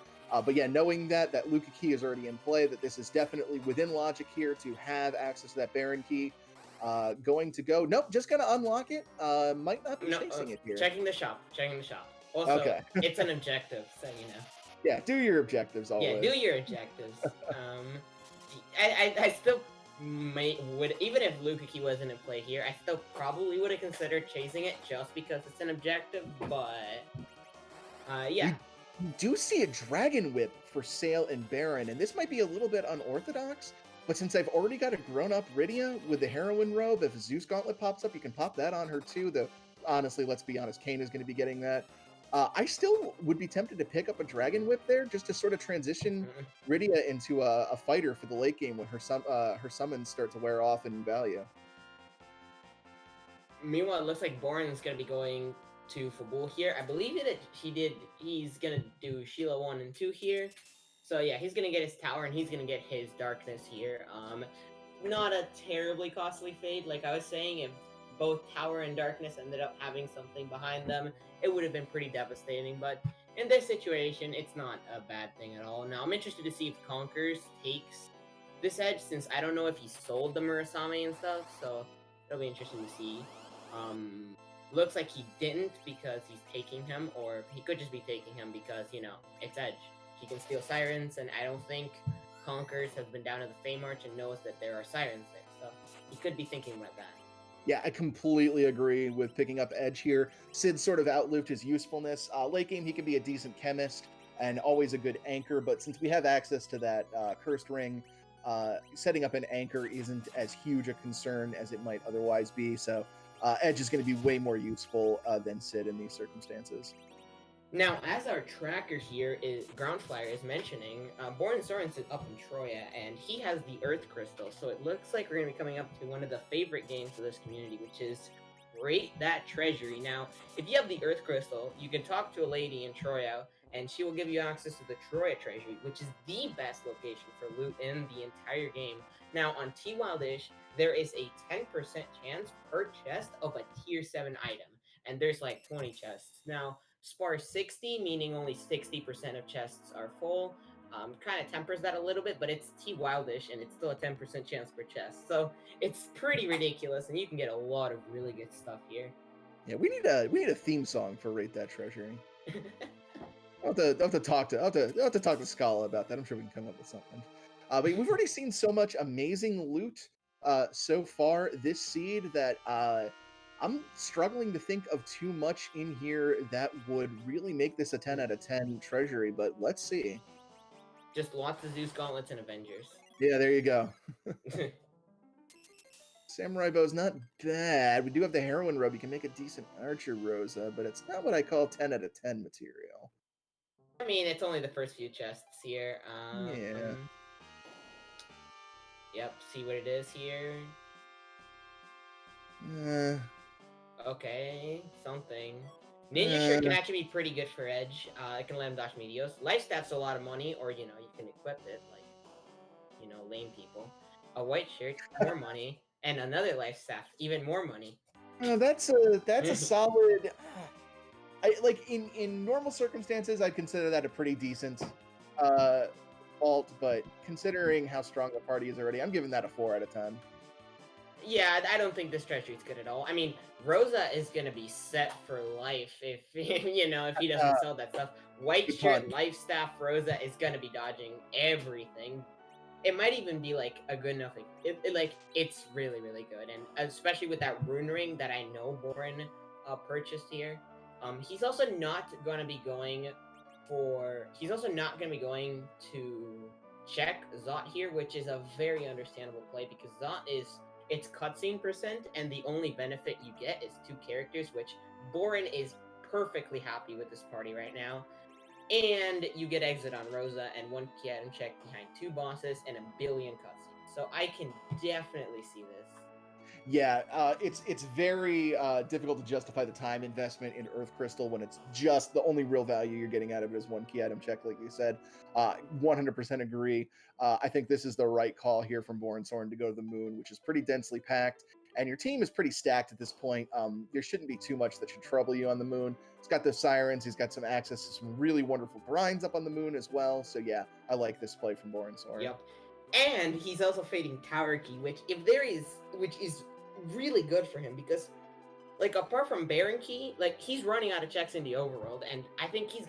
But yeah, knowing that Luca key is already in play, that this is definitely within logic here to have access to that Baron key. Going to go. Nope, just gonna unlock it. Might not be chasing it here. Checking the shop. Also, okay. It's an objective, so you know. Yeah, do your objectives always. Yeah, do your objectives. I still would, even if Luca key wasn't in play here, I still probably would have considered chasing it just because it's an objective. But yeah. We do see a Dragon Whip for sale in Baron, and this might be a little bit unorthodox, but since I've already got a grown-up Rydia with the Heroine Robe, if Zeus Gauntlet pops up, you can pop that on her too, though honestly, let's be honest, Kayn is going to be getting that. I still would be tempted to pick up a Dragon Whip there, just to sort of transition Rydia into a fighter for the late game when her summons start to wear off in value. Meanwhile, it looks like Boren's going to be going to Fabul here. I believe he's gonna do Sheila 1 and 2 here. So yeah, he's gonna get his tower and he's gonna get his darkness here. Not a terribly costly fade, like I was saying. If both tower and darkness ended up having something behind them, it would have been pretty devastating. But in this situation, it's not a bad thing at all. Now I'm interested to see if Konkers takes this edge, since I don't know if he sold the Murasame and stuff, so it'll be interesting to see. Looks like he didn't because he's taking him, or he could just be taking him because, it's Edge. He can steal Sirens, and I don't think Konkers has been down to the Fey March and knows that there are Sirens there, so he could be thinking about that. Yeah, I completely agree with picking up Edge here. Sid sort of outlived his usefulness. Late game, he can be a decent chemist and always a good anchor, but since we have access to that Cursed Ring, setting up an anchor isn't as huge a concern as it might otherwise be, so Edge is going to be way more useful than Sid in these circumstances. Now, as our tracker here is Groundflyer is mentioning, borensoren is up in Troya, and he has the Earth Crystal. So it looks like we're going to be coming up to one of the favorite games of this community, which is Rate That Treasury. Now, if you have the Earth Crystal, you can talk to a lady in Troya, and she will give you access to the Troya Treasury, which is the best location for loot in the entire game. Now, on T Wildish, there is a 10% chance per chest of a tier 7 item, and there's like 20 chests. Now, Sparse 60, meaning only 60% of chests are full, kind of tempers that a little bit, but it's T Wildish, and it's still a 10% chance per chest. So it's pretty ridiculous, and you can get a lot of really good stuff here. Yeah, we need a theme song for Rate That Treasury. I'll have to talk to Scala about that. I'm sure we can come up with something. But we've already seen so much amazing loot so far this seed that I'm struggling to think of too much in here that would really make this a 10 out of 10 treasury, but let's see. Just lots of Zeus gauntlets and Avengers. Yeah, there you go. Samurai bow's not bad. We do have the heroin robe. You can make a decent archer Rosa, but it's not what I call 10 out of 10 material. I mean, it's only the first few chests here. Yeah. Yep, see what it is here. Okay, something. Ninja shirt can actually be pretty good for edge. It can let him dodge meteors. Life staff's a lot of money, or you can equip it like lame people. A white shirt, more money, and another life staff, even more money. That's a solid. Like in normal circumstances, I'd consider that a pretty decent alt, but considering how strong the party is already, I'm giving that a 4 out of 10. Yeah, I don't think this treasury is good at all. I mean, Rosa is gonna be set for life if if he doesn't sell that stuff. White shirt, life staff, Rosa is gonna be dodging everything. It might even be like a good enough. It's really really good, and especially with that rune ring that I know Boren purchased here. He's also not gonna be going for. He's also not gonna be going to check Zot here, which is a very understandable play because Zot is it's cutscene percent, and the only benefit you get is 2 characters, which Boren is perfectly happy with this party right now. And you get exit on Rosa and 1 key item check behind 2 bosses and a billion cutscenes. So I can definitely see this. Yeah, it's very difficult to justify the time investment in Earth Crystal when it's just the only real value you're getting out of it is 1 key item check, like you said. 100% agree. I think this is the right call here from borensoren to go to the moon, which is pretty densely packed, and your team is pretty stacked at this point. There shouldn't be too much that should trouble you on the moon. He's got the sirens. He's got some access to some really wonderful grinds up on the moon as well. So yeah, I like this play from borensoren. Yep. And he's also fading Tower Key, which is really good for him because, like, apart from Baron Key, like he's running out of checks in the overworld, and I think he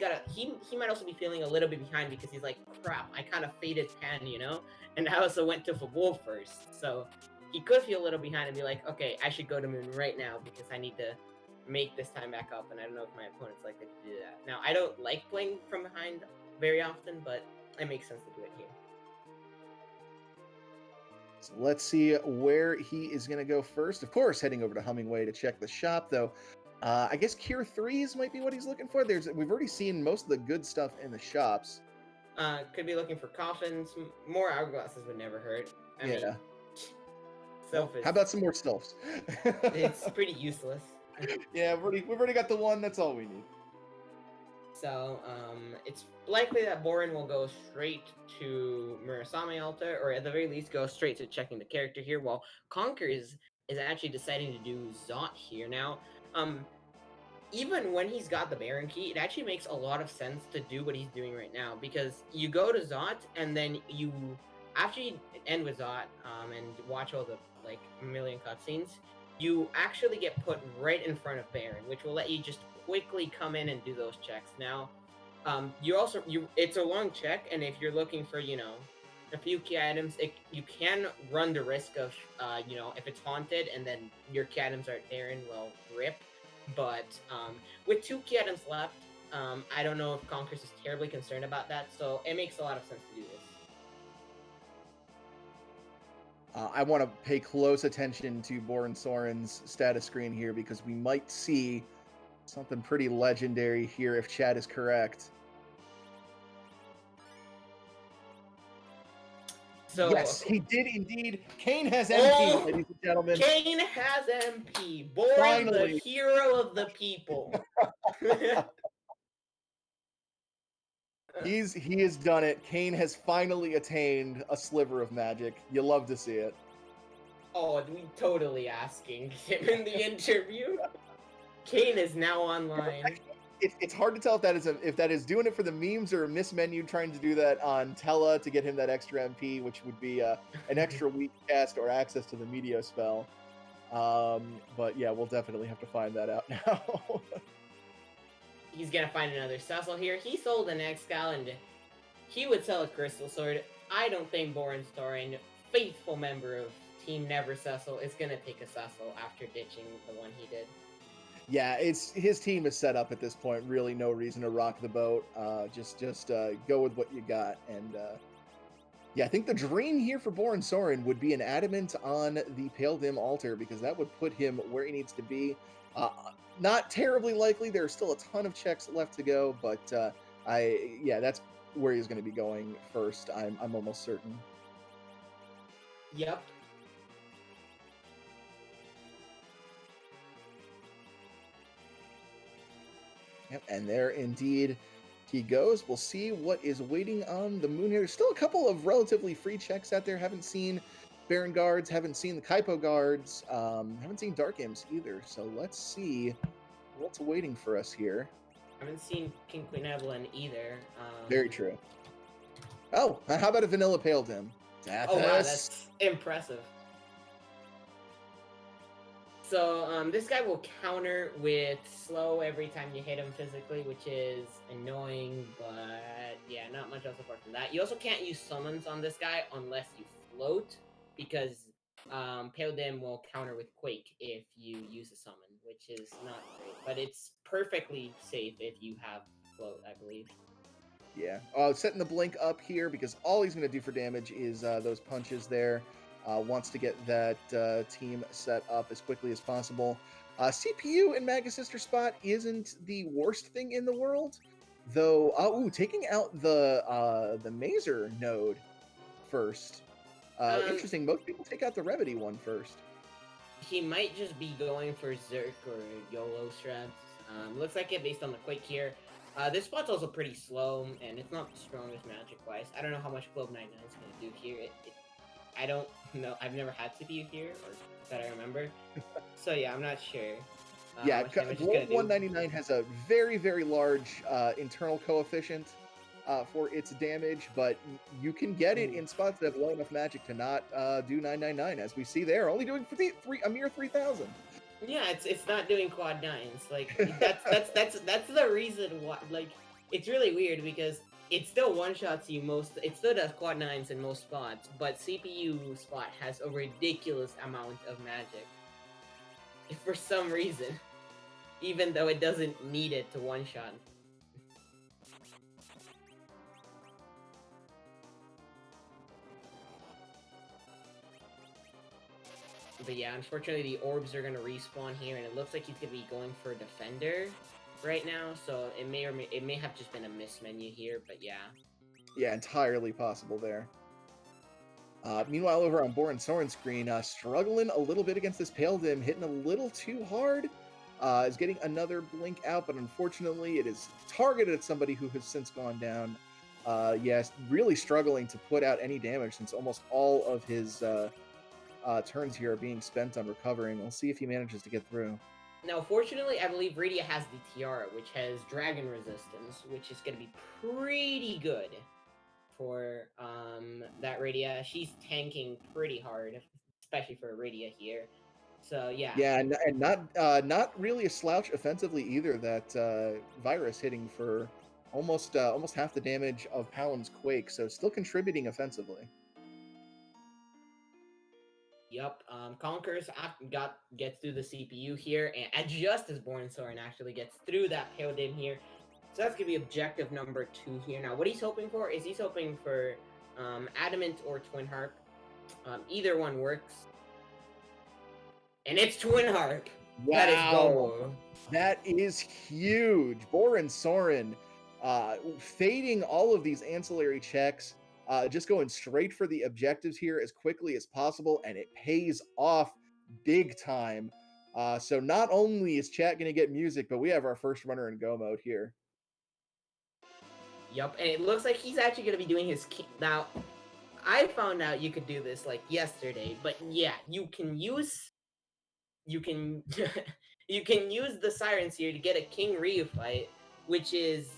might also be feeling a little bit behind because he's like, crap, I kind of faded 10, and I also went to Fabul first, so he could feel a little behind and be like, okay, I should go to Moon right now because I need to make this time back up, and I don't know if my opponent's likely to do that. Now, I don't like playing from behind very often, but it makes sense to do it here. So let's see where he is going to go first. Of course, heading over to Hummingway to check the shop, though. I guess Cure 3s might be what he's looking for. We've already seen most of the good stuff in the shops. Could be looking for coffins. More hourglasses would never hurt. I mean, how about some more sylphs? It's pretty useless. Yeah, we've already got the one. That's all we need. So, it's likely that Boren will go straight to Murasame Altar, or at the very least go straight to checking the character here, while Konkers is actually deciding to do Zot here. Now, even when he's got the Baron Key, it actually makes a lot of sense to do what he's doing right now, because you go to Zot, and then after you end with Zot, and watch all the, like, million cutscenes, you actually get put right in front of Baron, which will let you just quickly come in and do those checks. Now, it's a long check, and if you're looking for, a few key items, you can run the risk of, if it's haunted and then your key items aren't there, and well, rip. But with 2 key items left, I don't know if Konkers is terribly concerned about that, so it makes a lot of sense to do this. I want to pay close attention to borensoren's status screen here because we might see Something pretty legendary here, if chat is correct. So yes, he did indeed. Kane has MP, ladies and gentlemen. Kane has MP. Boren, the hero of the people. He has done it. Kane has finally attained a sliver of magic. You love to see it. Oh, we totally asking him in the interview. Kane is now online. It's hard to tell if that is doing it for the memes or a mismenu trying to do that on Tella to get him that extra MP, which would be an extra weak cast or access to the media spell. But yeah, we'll definitely have to find that out now. He's gonna find another Cecil here. He sold an Excal and he would sell a Crystal Sword. I don't think borensoren, faithful member of Team Never Cecil, is gonna take a Cecil after ditching the one he did. Yeah, his team is set up at this point. Really, no reason to rock the boat. Just go with what you got. And yeah, I think the dream here for borensoren would be an adamant on the Pale Dim altar, because that would put him where he needs to be. Not terribly likely. There are still a ton of checks left to go, but that's where he's going to be going first. I'm almost certain. Yep. Yep, and there indeed he goes. We'll see what is waiting on the moon here. There's still a couple of relatively free checks out there. Haven't seen Baron guards, haven't seen the Kaipo guards, haven't seen Dark Imps either. So let's see what's waiting for us here. Haven't seen King Queen Evelyn either. Very true. Oh, how about a vanilla Pale Dim? Oh wow, that's impressive. So this guy will counter with slow every time you hit him physically, which is annoying, but yeah, not much else apart from that. You also can't use summons on this guy unless you float, because Pale Dim will counter with Quake if you use a summon, which is not great, but it's perfectly safe if you have float, I believe. Yeah, setting the blink up here because all he's going to do for damage is those punches there. Wants to get that team set up as quickly as possible. CPU in Magus Sister spot isn't the worst thing in the world, though. Taking out the Mazer node first. Interesting. Most people take out the Remedy one first. He might just be going for Zerk or YOLO strats. Looks like it based on the Quake here. This spot's also pretty slow, and it's not the strongest magic-wise. I don't know how much Globe 99 is going to do here. I don't know. I've never had CPU here, or that I remember. So yeah, I'm not sure. Yeah, Globe 199 has a very, very large internal coefficient for its damage, but you can get it in spots that have low enough magic to not do 999, as we see there, only doing a mere 3,000. Yeah, it's not doing quad nines. Like that's the reason why. Like, it's really weird because it still one-shots you most. It still does quad nines in most spots, but CPU spot has a ridiculous amount of magic for some reason, even though it doesn't need it to one-shot. But yeah, unfortunately the orbs are gonna respawn here, and it looks like he's gonna be going for a defender right now. So it may have just been a miss menu here, but yeah. Yeah, entirely possible there. Meanwhile, over on borensoren's screen, struggling a little bit against this Pale Dim, hitting a little too hard. Is getting another blink out, but unfortunately it is targeted at somebody who has since gone down. Yes, really struggling to put out any damage since almost all of his turns here are being spent on recovering. We'll see if he manages to get through. Now, fortunately, I believe Radia has the Tiara, which has Dragon Resistance, which is going to be pretty good for that Radia. She's tanking pretty hard, especially for a Radia here. So, yeah. Yeah, and not really a slouch offensively either. That Virus hitting for almost half the damage of Palin's Quake, so still contributing offensively. Yep, Konkers gets through the CPU here, and just as borensoren actually gets through that Pale Dim here. So that's going to be objective number 2 here. Now, what he's hoping for is he's hoping for Adamant or Twin Harp. Either one works. And it's Twin Harp! That is Wow, goal. that is huge. Borensoren fading all of these ancillary checks, just going straight for the objectives here as quickly as possible, and it pays off big time. So not only is chat going to get music, but we have our first runner in go mode here. Yup, and it looks like he's actually going to be doing his now. I found out you could do this like yesterday, but yeah, you can use you can use the Sirens here to get a King Ryu fight, which is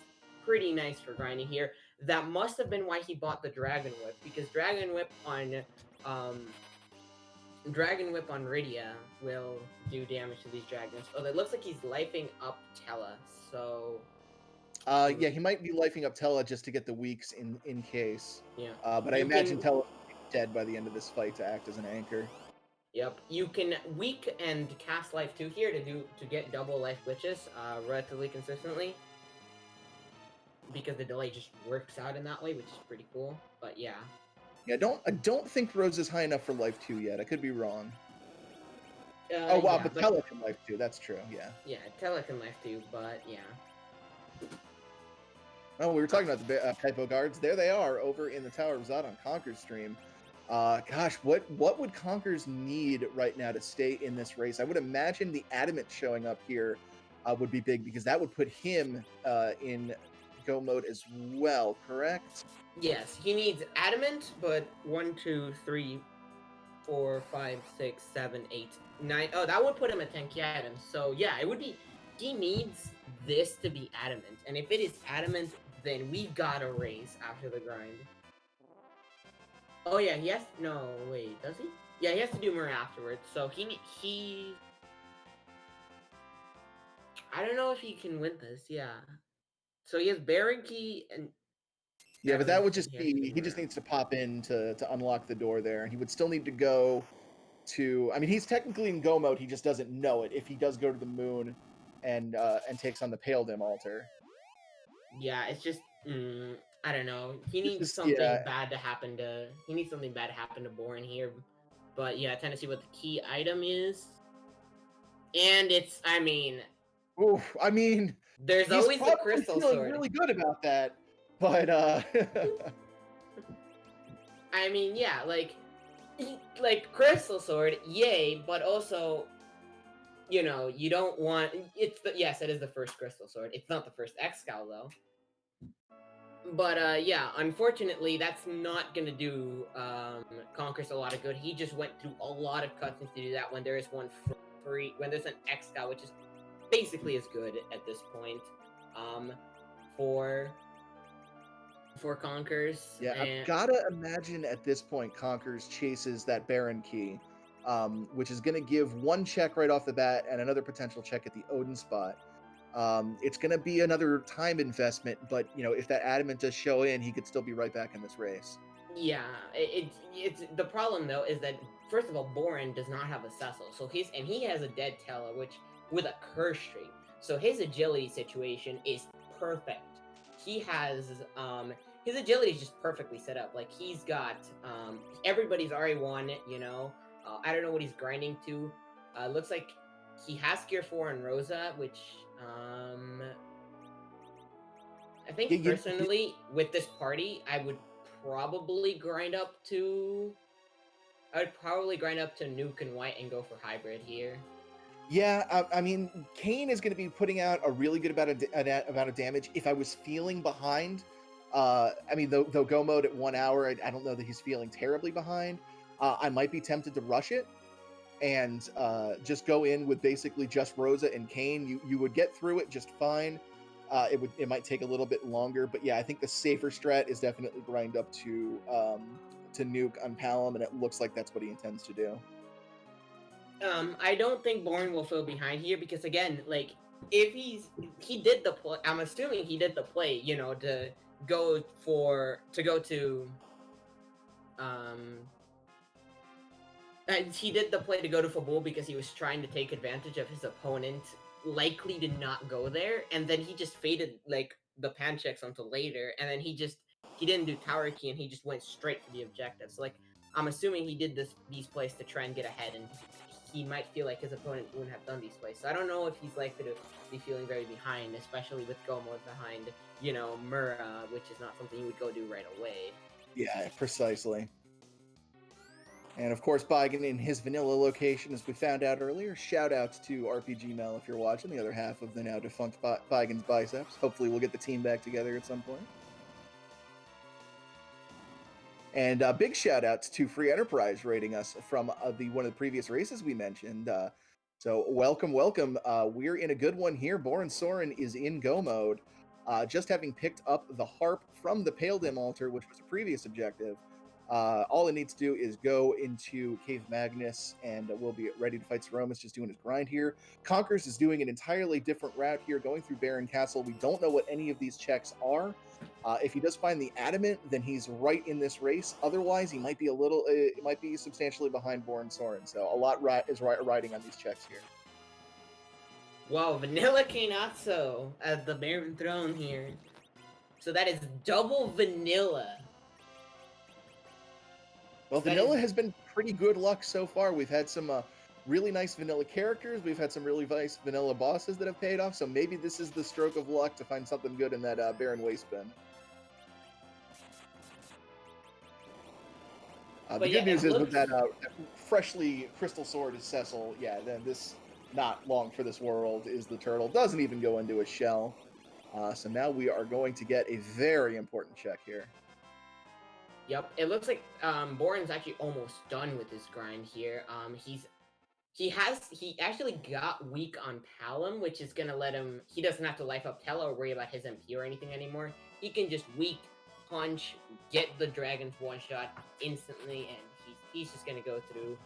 pretty nice for grinding here. That must have been why he bought the Dragon Whip, because Dragon Whip on Rydia will do damage to these dragons. Oh, it looks like he's lifing up Tella, so Yeah, he might be lifing up Tella just to get the weaks in case. yeah. But I imagine Tella will be dead by the end of this fight to act as an anchor. Yep, you can weak and cast life 2 here to get double life glitches relatively consistently, because the delay just works out in that way, which is pretty cool. But yeah. Yeah, I don't think Rose is high enough for life 2 yet. I could be wrong. Oh wow, Yeah, but Tella can life 2. That's true. Yeah. Yeah, Tella can life 2, but yeah. Oh, we were talking about the Kaipo guards. There they are over in the Tower of Zod on Konkers stream. Gosh, what would Konkers need right now to stay in this race? I would imagine the Adamant showing up here would be big, because that would put him in go mode as well, correct? Yes, he needs Adamant, but 1, 2, 3, 4, 5, 6, 7, 8, 9. Oh, that would put him at 10 key items. So yeah, it would be. He needs this to be Adamant, and if it is Adamant, then we got a race after the grind. Oh yeah, he has. No, wait, does he? Yeah, he has to do more afterwards. So he. I don't know if he can win this. Yeah. So he has Baron Key and. Yeah, but that would just be, he just needs to pop in to unlock the door there, and he would still need to go to, I mean, he's technically in go mode, he just doesn't know it if he does go to the moon and takes on the Pale Dim altar. Yeah, it's just I don't know. He needs something bad to happen to Boren here. But yeah, trying to see what the key item is. And it's, I mean, oof, I mean, there's always the crystal sword. Really good about that, but I mean, yeah, like crystal sword, yay, but also, you know, you don't want, yes, it is the first crystal sword. It's not the first X-Cal though. But yeah, unfortunately, that's not gonna do Konkers a lot of good. He just went through a lot of cutscenes to do that when there is one free, when there's an X-Cal, which is basically as good at this point for Konkers. Yeah, I've gotta imagine at this point Konkers chases that Baron Key, which is gonna give one check right off the bat and another potential check at the Odin spot. It's going to be another time investment, but you know, if that Adamant does show in, he could still be right back in this race. Yeah, it's the problem though is that, first of all, Boren does not have a Cecil, so he has a dead Tella, which with a curse streak, so his agility situation is perfect. He has his agility is just perfectly set up. Like, he's got everybody's RA1, you know. I don't know what he's grinding to. Looks like he has Gear 4 on Rosa, which I think personally, with this party, I would probably grind up to Nuke and White and go for Hybrid here. Yeah, I mean, Kane is going to be putting out a really good amount of damage. If I was feeling behind, I mean, though go mode at 1 hour, I don't know that he's feeling terribly behind. I might be tempted to rush it and just go in with basically just Rosa and Kane. You would get through it just fine. It might take a little bit longer, but yeah, I think the safer strat is definitely grind up to Nuke on Palom, and it looks like that's what he intends to do. I don't think Boren will feel behind here, because again, like, if he did the play, I'm assuming he did the play, you know, to go to he did the play to go to Fabul because he was trying to take advantage of his opponent likely to not go there, and then he just faded like the pan checks until later, and then he didn't do tower key, and he just went straight for the objective. So like, I'm assuming he did these plays to try and get ahead, and he might feel like his opponent wouldn't have done these plays. So I don't know if he's likely to be feeling very behind, especially with Gomo behind, Mura, which is not something you would go do right away. Yeah, precisely. And of course, Bigen in his vanilla location, as we found out earlier. Shout out to RPG Mel if you're watching, the other half of the now defunct Bigen's Biceps. Hopefully, we'll get the team back together at some point. And big shout outs to Free Enterprise rating us from one of the previous races we mentioned. So welcome. We're in a good one here. borensoren is in go mode, just having picked up the harp from the Pale Dim altar, which was a previous objective. All it needs to do is go into Cave Magnus, and we'll be ready to fight Threemus, just doing his grind here. Konkers is doing an entirely different route here, going through Baron Castle. We don't know what any of these checks are. If he does find the adamant, then he's right in this race. Otherwise, he might be it might be substantially behind borensoren. So a lot is riding on these checks here. Wow, Vanilla Kainatsu at the Baron Throne here. So that is double vanilla. Well, vanilla has been pretty good luck so far. We've had some really nice vanilla characters. We've had some really nice vanilla bosses that have paid off. So maybe this is the stroke of luck to find something good in that Baron Wastebin. The good news is with that freshly crystal sword is Cecil. Yeah, then this not long for this world is the turtle. Doesn't even go into a shell. So now we are going to get a very important check here. Yep, it looks like Boren's actually almost done with his grind here. He actually got weak on Palom, which is gonna let him. He doesn't have to life up Tella or worry about his MP or anything anymore. He can just weak punch, get the dragon's one shot instantly, and he's just gonna go through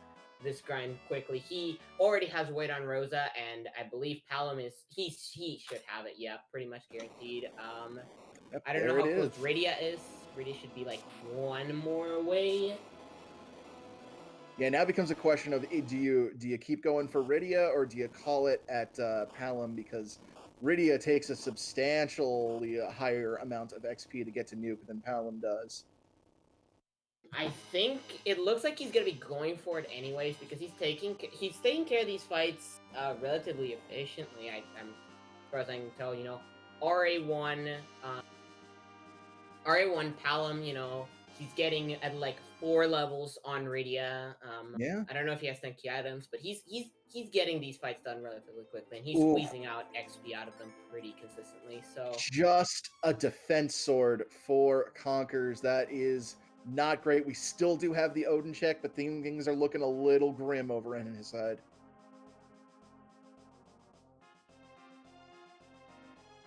this grind quickly. He already has weight on Rosa, and I believe Palom he should have it. Yeah, pretty much guaranteed. Yep, I don't know how close Rydia is. Rydia should be like one more away. Yeah, now it becomes a question of do you keep going for Rydia or do you call it at Palom, because Rydia takes a substantially higher amount of XP to get to Nuke than Palom does. I think it looks like he's gonna be going for it anyways because he's taking care of these fights relatively efficiently. As far as I can tell, RA1 Palom, he's getting at like 4 levels on Rydia. Yeah. I don't know if he has Thanky items, but he's getting these fights done relatively quickly, and he's squeezing out XP out of them pretty consistently. So just a defense sword for Konkers. That is not great. We still do have the Odin check, but things are looking a little grim over on his side.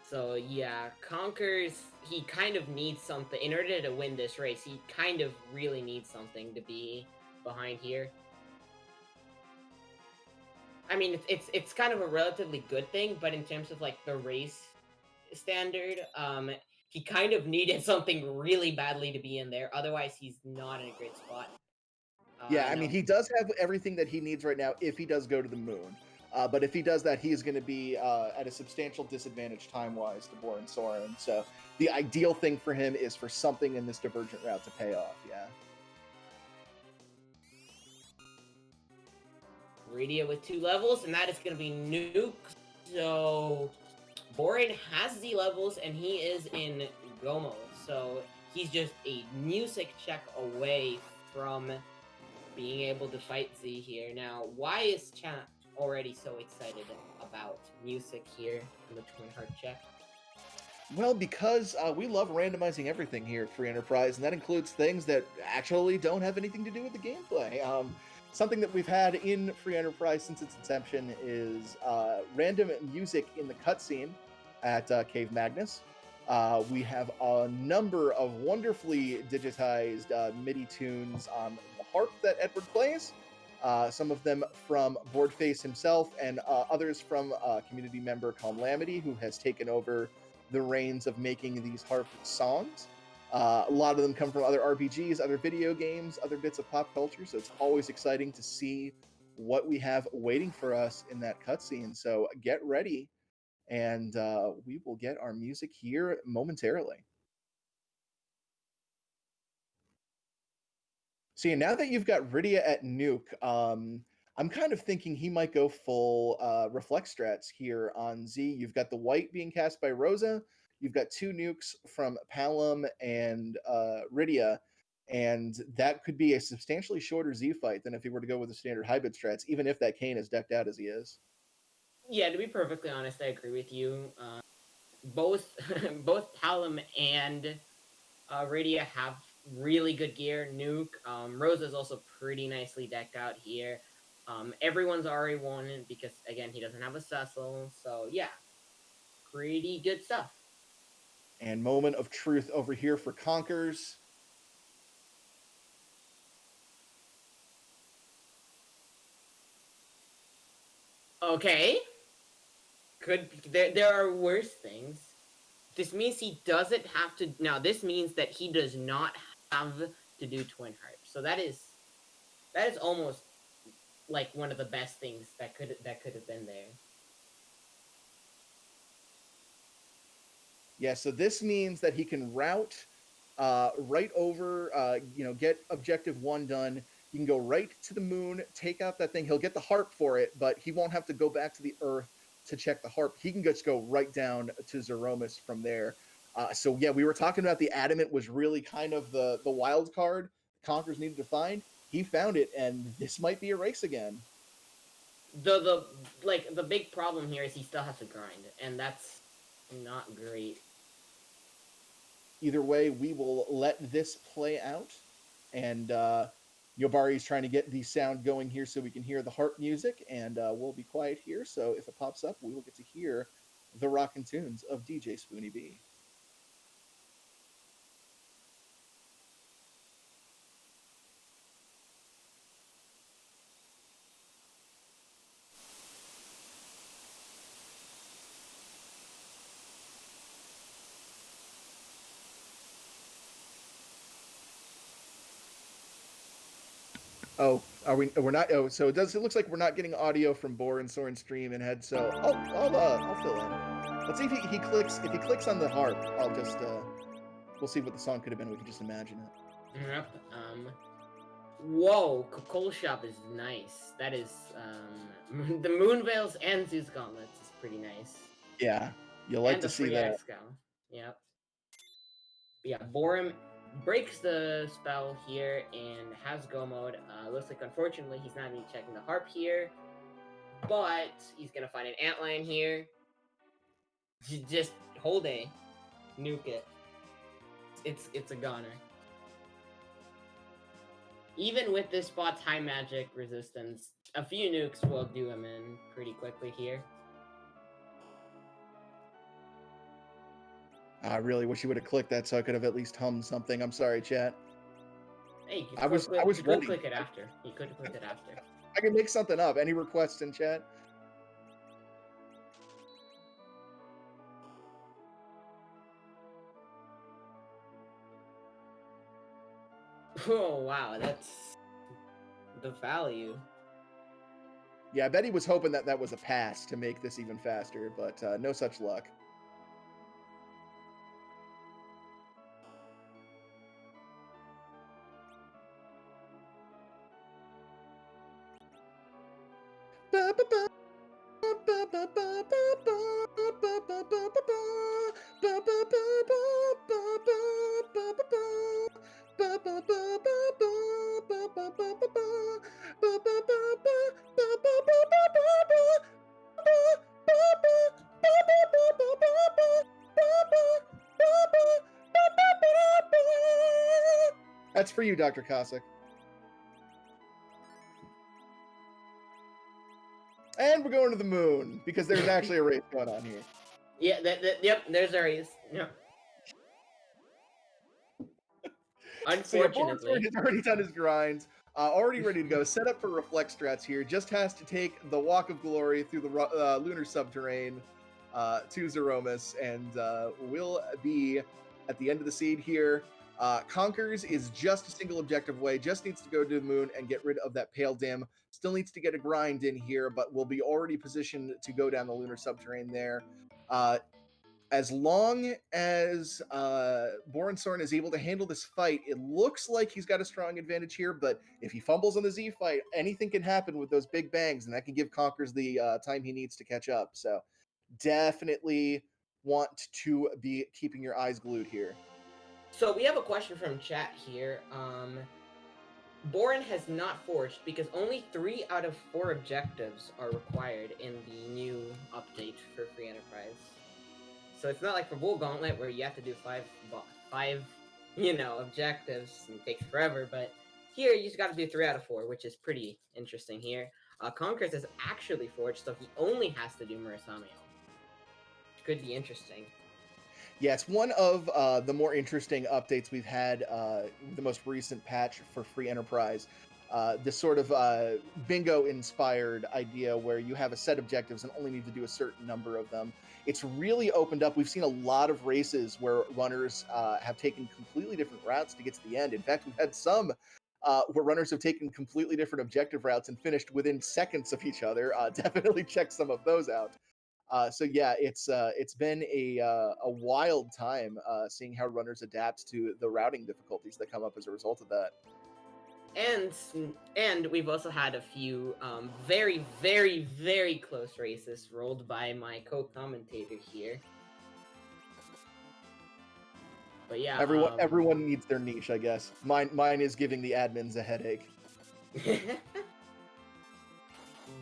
So yeah, Konkers, he kind of needs something in order to win this race. He kind of really needs something to be behind here. I mean, it's kind of a relatively good thing, but in terms of like the race standard, he kind of needed something really badly to be in there. Otherwise, he's not in a great spot. Yeah, I mean, he does have everything that he needs right now if he does go to the moon. But if he does that, he is going to be at a substantial disadvantage time-wise to borensoren. So the ideal thing for him is for something in this divergent route to pay off, yeah. Rydia with 2 levels, and that is going to be Nuke. So Boren has Z levels, and he is in Gomo. So he's just a music check away from being able to fight Z here. Now, why is chat already so excited about music here in the Twin Heart check? Well, because we love randomizing everything here at Free Enterprise, and that includes things that actually don't have anything to do with the gameplay. Something that we've had in Free Enterprise since its inception is random music in the cutscene at Cave Magnus. We have a number of wonderfully digitized MIDI tunes on the harp that Edward plays. Some of them from Boardface himself, and others from a community member called Lamity, who has taken over the reins of making these harp songs. A lot of them come from other RPGs, other video games, other bits of pop culture, so it's always exciting to see what we have waiting for us in that cutscene. So get ready, and we will get our music here momentarily. So yeah, now that you've got Rydia at Nuke, I'm kind of thinking he might go full reflect strats here on Z. You've got the white being cast by Rosa. You've got 2 nukes from Palom and Rydia, and that could be a substantially shorter Z fight than if he were to go with the standard hybrid strats, even if that Kane is decked out as he is. Yeah, to be perfectly honest, I agree with you. Both both Palom and Radia have really good gear. Nuke. Rosa's also pretty nicely decked out here. Everyone's already won because again he doesn't have a Cecil. So yeah, pretty good stuff. And moment of truth over here for Konkers. Okay. There are worse things. This means he doesn't have to. Now this means that he does not have to do twin harp. So that is almost like one of the best things that could have been there. Yeah, so this means that he can route right over, get objective 1 done. He can go right to the moon, take out that thing. He'll get the harp for it, but he won't have to go back to the Earth to check the harp. He can just go right down to Zeromus from there. So yeah, we were talking about the adamant was really kind of the wild card Conkers needed to find. He found it, and this might be a race again. The big problem here is he still has to grind, and that's not great. Either way, we will let this play out, and Yobari's trying to get the sound going here so we can hear the harp music, and we'll be quiet here. So if it pops up, we will get to hear the rockin' tunes of DJ Spoony B. Oh, are we? We're not. Oh, so it looks like we're not getting audio from borensoren stream and head. So I'll fill in. Let's see if he clicks. If he clicks on the harp, I'll just we'll see what the song could have been. We can just imagine it. Yep. Whoa, Coal Shop is nice. That is the Moonveils and Zeus Gauntlets is pretty nice. Yeah, you'll like and to see that. Yep. But yeah, Borum breaks the spell here and has go mode. Looks like unfortunately he's not even checking the harp here, but he's gonna find an antlion here. Just hold A, nuke it. It's a goner. Even with this spot's high magic resistance, a few nukes will do him in pretty quickly here. I really wish you would have clicked that so I could have at least hummed something. I'm sorry, chat. Hey, I was we'll click it after. You could click it after. I can make something up. Any requests in chat? Oh wow, that's the value. Yeah, I bet he was hoping that was a pass to make this even faster, but no such luck. That's for you, Dr. Cossack. And we're going to the moon, because there's actually a race going on here. Yeah, yep, there's a race. Yeah. Unfortunately. So he's already done his grinds, already ready to go. Set up for reflect strats here. Just has to take the Walk of Glory through the lunar subterrane to Zeromus, and we'll be at the end of the seed here. Konkers is just a single objective away, just needs to go to the moon and get rid of that pale dim. Still needs to get a grind in here, but will be already positioned to go down the lunar subterrane there. as long as borensoren is able to handle this fight, it looks like he's got a strong advantage here. But if he fumbles on the Z fight, anything can happen with those big bangs, and that can give Konkers the time he needs to catch up. So definitely want to be keeping your eyes glued here. So we have a question from chat here. Boren has not forged because only 3 out of 4 objectives are required in the new update for Free Enterprise. So it's not like for Bull Gauntlet where you have to do five, objectives and it takes forever. But here you just got to do 3 out of 4, which is pretty interesting here. Konkers is actually forged, so he only has to do Murasamio. Which could be interesting. Yeah, it's one of the more interesting updates we've had, the most recent patch for Free Enterprise. This sort of bingo-inspired idea where you have a set of objectives and only need to do a certain number of them. It's really opened up. We've seen a lot of races where runners have taken completely different routes to get to the end. In fact, we've had some where runners have taken completely different objective routes and finished within seconds of each other. Definitely check some of those out. So yeah, it's been a wild time seeing how runners adapt to the routing difficulties that come up as a result of that. And we've also had a few very, very, very close races rolled by my co-commentator here. But yeah, everyone needs their niche, I guess. Mine is giving the admins a headache.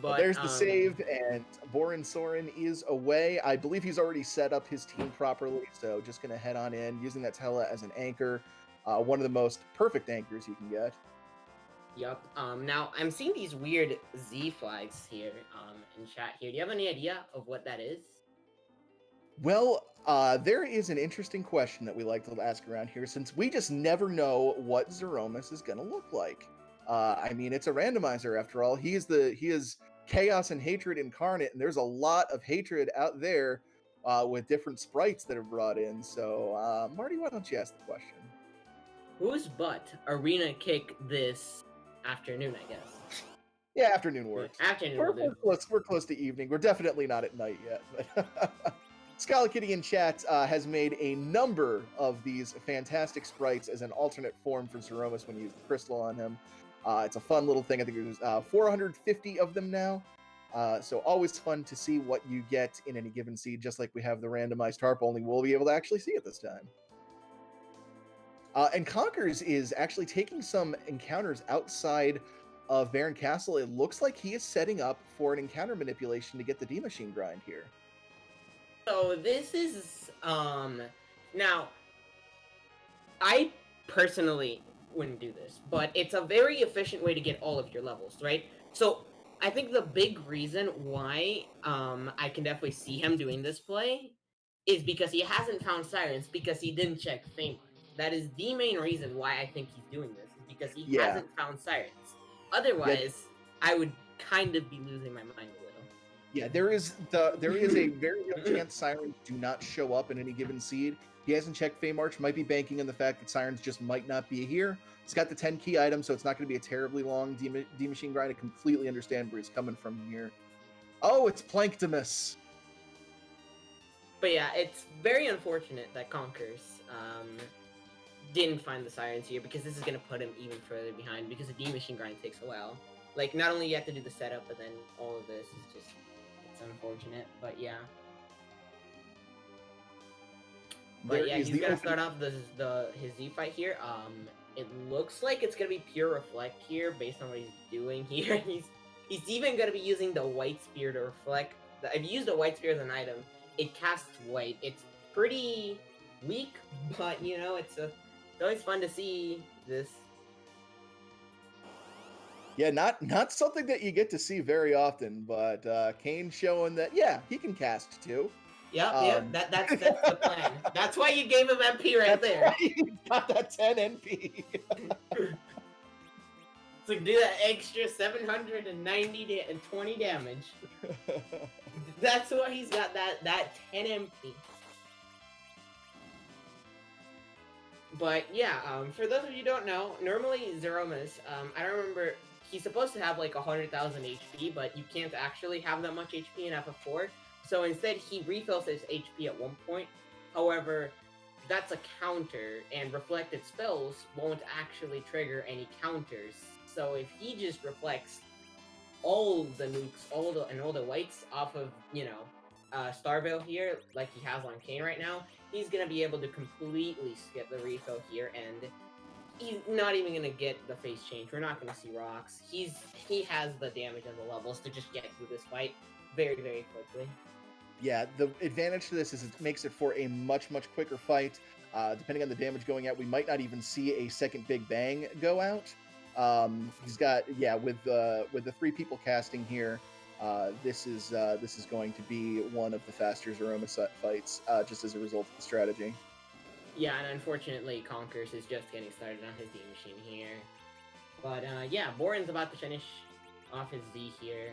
But there's the save, and borensoren is away. I believe he's already set up his team properly, so just going to head on in, using that Tela as an anchor. One of the most perfect anchors you can get. Yup. Now, I'm seeing these weird Z flags here in chat here. Do you have any idea of what that is? Well, there is an interesting question that we like to ask around here, since we just never know what Threemus is going to look like. I mean, it's a randomizer after all. He is chaos and hatred incarnate, and there's a lot of hatred out there with different sprites that are brought in. So, Marty, why don't you ask the question? Whose butt arena kick this afternoon, I guess? Yeah, afternoon works. Afternoon. We're close to evening. We're definitely not at night yet. But Skallakitty in chat has made a number of these fantastic sprites as an alternate form for Threemus when you use the crystal on him. It's a fun little thing. I think there's 450 of them now. So always fun to see what you get in any given seed, just like we have the randomized harp, only we'll be able to actually see it this time. And Konkers is actually taking some encounters outside of Baron Castle. It looks like he is setting up for an encounter manipulation to get the D-Machine grind here. So this is, now, I personally wouldn't do this, but it's a very efficient way to get all of your levels, right? So I think the big reason why I can definitely see him doing this play is because he hasn't found Sirens, because he didn't check Fame. That is the main reason why I think he's doing this, is because he hasn't found Sirens. Otherwise, I would kind of be losing my mind a little. Yeah, there is a very real chance Sirens do not show up in any given seed. He hasn't checked Fame March, might be banking on the fact that Sirens just might not be here. He's got the 10 key item, so it's not going to be a terribly long D-Machine grind. I completely understand where he's coming from here. Oh, it's Planktomus. But yeah, it's very unfortunate that Konkers didn't find the Sirens here, because this is going to put him even further behind, because the D-Machine grind takes a while. Like, not only you have to do the setup, but then all of this is just, it's unfortunate, but yeah. But yeah, he's gonna start off his Z fight here. It looks like it's gonna be pure reflect here, based on what he's doing here. He's even gonna be using the white spear to reflect. I've used the white spear as an item. It casts white. It's pretty weak, but you know, it's always fun to see this. Yeah, not something that you get to see very often, but Kane showing that he can cast too. Yeah, that's the plan. That's why you gave him MP right there. He got that 10 NP. So do that extra 790 and 20 damage. That's why he's got that 10 MP. But yeah, for those of you who don't know, normally Threemus, I don't remember, he's supposed to have like 100,000 HP, but you can't actually have that much HP in FF4. So instead, he refills his HP at one point. However, that's a counter, and reflected spells won't actually trigger any counters. So if he just reflects all the nukes, all the whites off of, Starvale here, like he has on Kane right now, he's gonna be able to completely skip the refill here, and he's not even gonna get the face change. We're not gonna see rocks. He has the damage and the levels to just get through this fight very, very quickly. Yeah, the advantage to this is it makes it for a much, much quicker fight. Depending on the damage going out, we might not even see a second Big Bang go out. He's got, with the 3 people casting here, this is going to be one of the faster Zeroma fights, just as a result of the strategy. Yeah, and unfortunately, Konkers is just getting started on his D machine here. But Boren's about to finish off his Z here.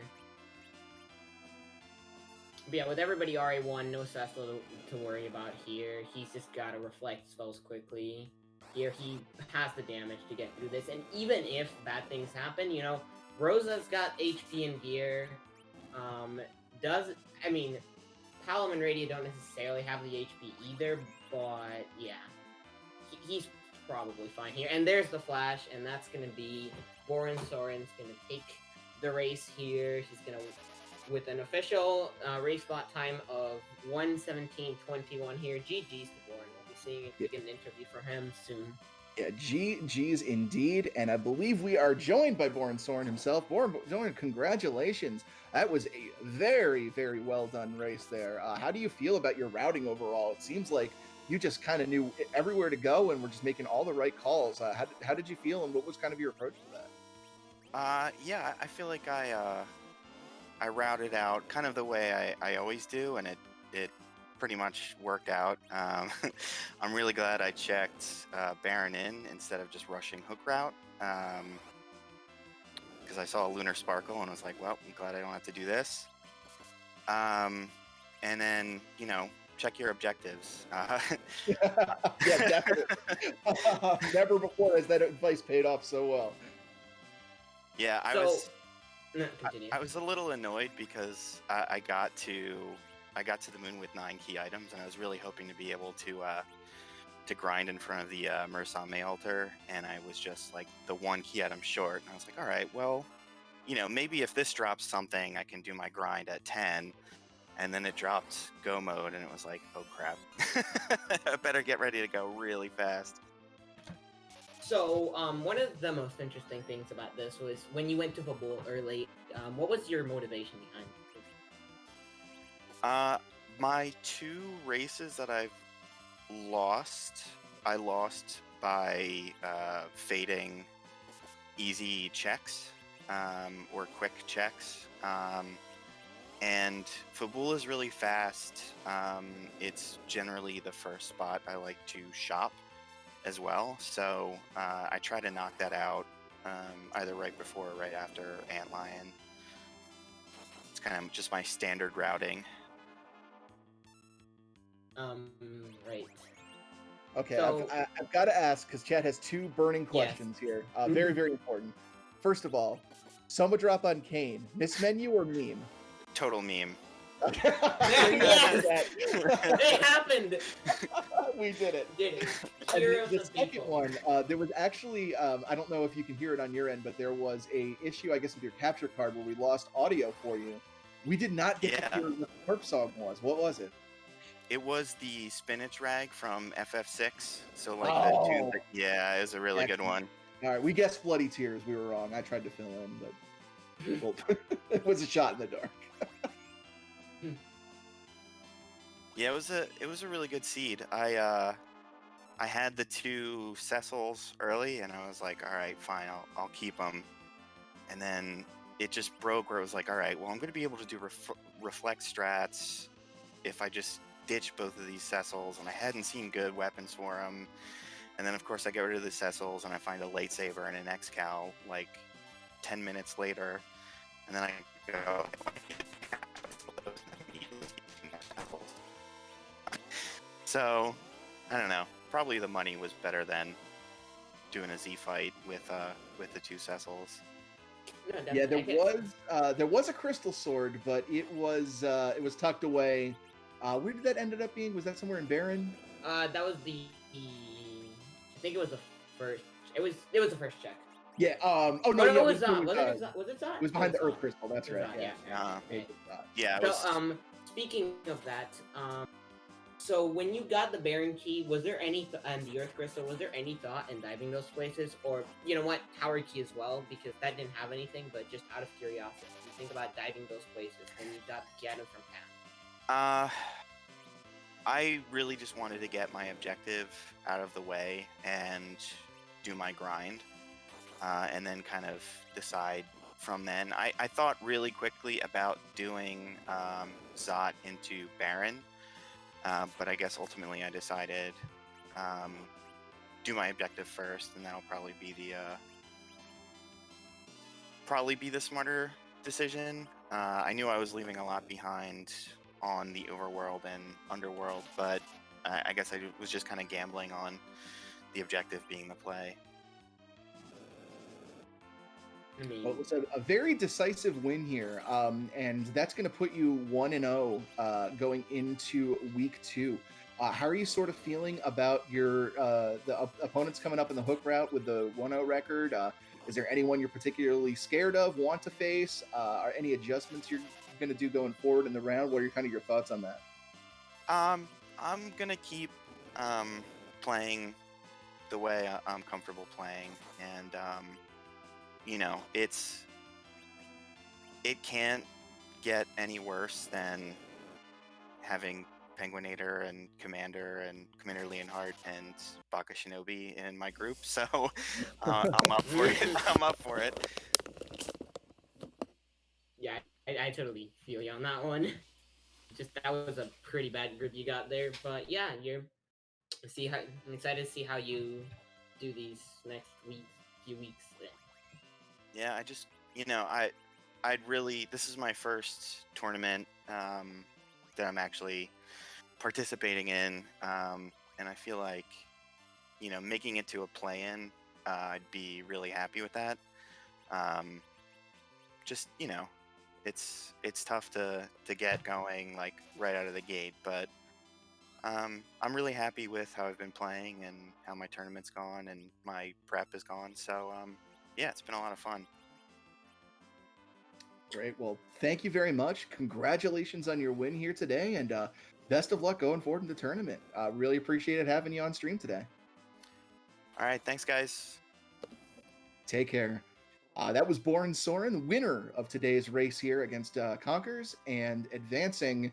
But yeah, with everybody RA1, no Cecil to worry about here. He's just gotta reflect spells quickly. Here he has the damage to get through this, and even if bad things happen, Rosa's got HP and gear. Palom and Radio don't necessarily have the HP either, but yeah, he's probably fine here. And there's the flash, and that's gonna be borensoren's gonna take the race here. He's gonna, with an official race spot time of 1:17:21 here. GG's to Boren. We'll be seeing if we get an interview for him soon. Yeah, GG's indeed, and I believe we are joined by Borensoren himself. Boren, congratulations. That was a very, very well done race there. How do you feel about your routing overall? It seems like you just kind of knew everywhere to go and were just making all the right calls. How did you feel, and what was kind of your approach to that? Yeah, I feel like I routed out kind of the way I always do, and it pretty much worked out. I'm really glad I checked Baron in instead of just rushing hook route, because I saw a Lunar Sparkle and was like, well, I'm glad I don't have to do this. And then, check your objectives. Yeah, definitely. Never before has that advice paid off so well. Yeah, Continue. I was a little annoyed because I got to the moon with 9 key items, and I was really hoping to be able to grind in front of the Mersame altar, and I was just like the 1 key item short. And I was like, all right, well, maybe if this drops something, I can do my grind at 10. And then it dropped go mode, and it was like, oh crap, I better get ready to go really fast. So, one of the most interesting things about this was when you went to Fabul early, what was your motivation behind it? My 2 races that I've lost, I lost by fading easy checks or quick checks. And Fabul is really fast. It's generally the first spot I like to shop as well, so I try to knock that out either right before or right after Antlion. It's kind of just my standard routing. Right. Okay, So, I've got to ask, because Chad has 2 burning questions here. Very, very important. First of all, Soma drop on Kane, mismenu or meme? Total meme. Okay. Yes! It happened! We did it. Did it. And Hero of the the second people. one, there was actually, I don't know if you can hear it on your end, but there was a issue, I guess, with your capture card where we lost audio for you. We did not get to hear what the Perp song was. What was it? It was the spinach rag from FF6. So like Oh. the tune, yeah, it was a really good one. All right, we guessed Bloody Tears. We were wrong. I tried to fill in, but well, it was a shot in the dark. Yeah, it was a really good seed. I had the 2 Cecils early, and I was like, all right, fine, I'll keep them. And then it just broke where it was like, all right, well, I'm going to be able to do reflect strats if I just ditch both of these Cecils, and I hadn't seen good weapons for them. And then, of course, I get rid of the Cecils, and I find a Late Saber and an X-Cal, like, 10 minutes later. And then I go... So, I don't know. Probably the money was better than doing a Z fight with the 2 Cecils. No, Yeah, definitely. there was a crystal sword, but it was tucked away. Where did that ended up being? Was that somewhere in Baron? That was I think it was the first. It was the first check. Yeah. Oh no. Oh no, Yeah. it was Zot. Was It it Zot? Was it Zot? was It behind was the Earth Zot. crystal. That's It was right. Zot. Yeah. Yeah. Yeah. Uh, It Okay. was Zot. yeah, it So was. speaking of that, so when you got the Baron key, was there any and the Earth crystal? Was there any thought in diving those places, or you know what, Tower key as well, because that didn't have anything. But just out of curiosity, do you think about diving those places when you got Ganon from Pan? Uh, I really just wanted to get my objective out of the way and do my grind, and then kind of decide from then. I thought really quickly about doing Zot into Baron, but I guess ultimately I decided do my objective first, and that'll probably be the smarter decision. I knew I was leaving a lot behind on the overworld and underworld, but I guess I was just kind of gambling on the objective being the play. I mean, Well, it was a very decisive win here, and that's going to put you 1-0 going into week 2. How are you sort of feeling about your opponents coming up in the hook route with the 1-0 record? Is there anyone you're particularly scared of, want to face? Are any adjustments you're going to do going forward in the round? What are kind of your thoughts on that? I'm gonna keep playing the way I'm comfortable playing, and it can't get any worse than having Penguinator and Commander Leonhardt and Baka Shinobi in my group. So I'm up for it. I'm up for it. yeah, I totally feel you on that one. Just that was a pretty bad group you got there, but yeah, I'm excited to see how you do these next few weeks. Yeah, I just this is my first tournament that I'm actually participating in, and I feel like making it to a play-in, I'd be really happy with that. Just it's tough to get going like right out of the gate, but I'm really happy with how I've been playing and how my tournament's gone and my prep has gone. So yeah, it's been a lot of fun. Great. Well, thank you very much. Congratulations on your win here today, and best of luck going forward in the tournament. Really appreciated having you on stream today. All right, thanks guys. Take care. That was borensoren, winner of today's race here against Konkers, and advancing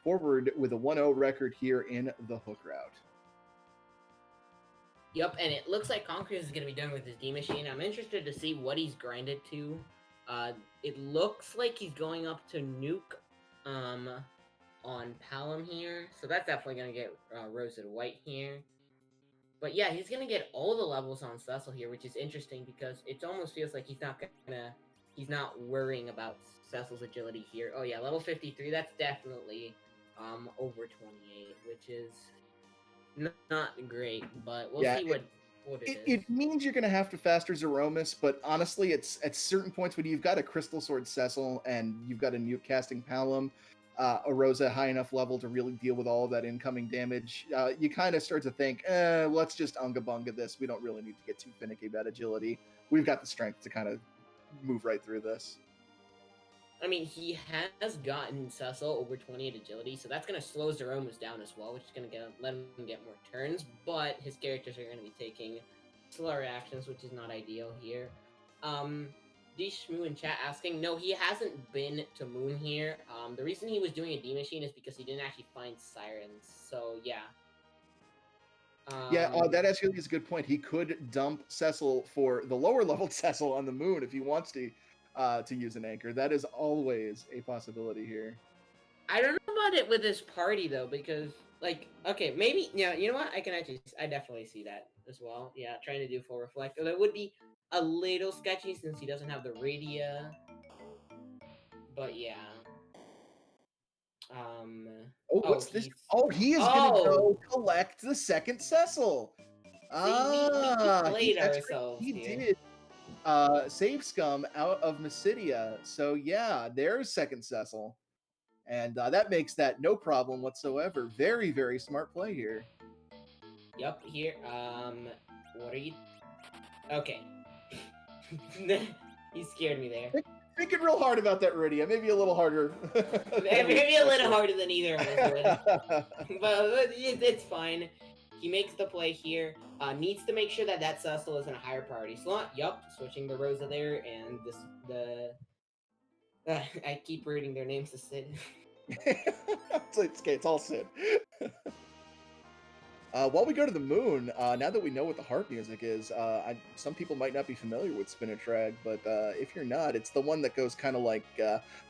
forward with a 1-0 record here in the hook route. Yep, and it looks like Konkers is going to be done with his D machine. I'm interested to see what he's grinded to. It looks like he's going up to Nuke on Palom here, so that's definitely going to get roasted white here. But yeah, he's going to get all the levels on Cecil here, which is interesting because it almost feels like he's not worrying about Cecil's agility here. Oh yeah, level 53, that's definitely over 28, which is not great, but we'll see what it is. It means you're going to have to faster Zeromus, but honestly, it's at certain points when you've got a Crystal Sword Cecil and you've got a Nuke casting Palom, a Rosa high enough level to really deal with all of that incoming damage, you kind of start to think, let's just Unga Bunga this. We don't really need to get too finicky about agility. We've got the strength to kind of move right through this. I mean, he has gotten Cecil over 28 agility, so that's going to slow Zeromus down as well, which is going to let him get more turns, but his characters are going to be taking slower actions, which is not ideal here. D-Shmoo in chat asking, no, he hasn't been to Moon here. The reason he was doing a D-Machine is because he didn't actually find Sirens, so yeah. That actually is a good point. He could dump Cecil for the lower level Cecil on the Moon if he wants to use an anchor. That is always a possibility here. I don't know about it with his party though, because like, okay, maybe you know what? I definitely see that as well. Yeah, trying to do full reflect. That would be a little sketchy since he doesn't have the Radia. But yeah. What's this? He is gonna go collect the second Cecil. See, we played ourselves he here. did. Save Scum out of Mysidia. So yeah, there's second Cecil. And that makes that no problem whatsoever. Very, very smart play here. Yup, here, what are you... Okay. You scared me there. Thinking real hard about that, Rudia. Maybe a little harder. Maybe a little harder than either of us would. But it's fine. He makes the play here. Needs to make sure that that Cecil is in a higher priority slot. Yup, switching the Rosa there, and I keep reading their names to Sid. it's okay, it's all Sid. While we go to the moon, now that we know what the harp music is, some people might not be familiar with Spinach Rag, but if you're not, it's the one that goes kind of like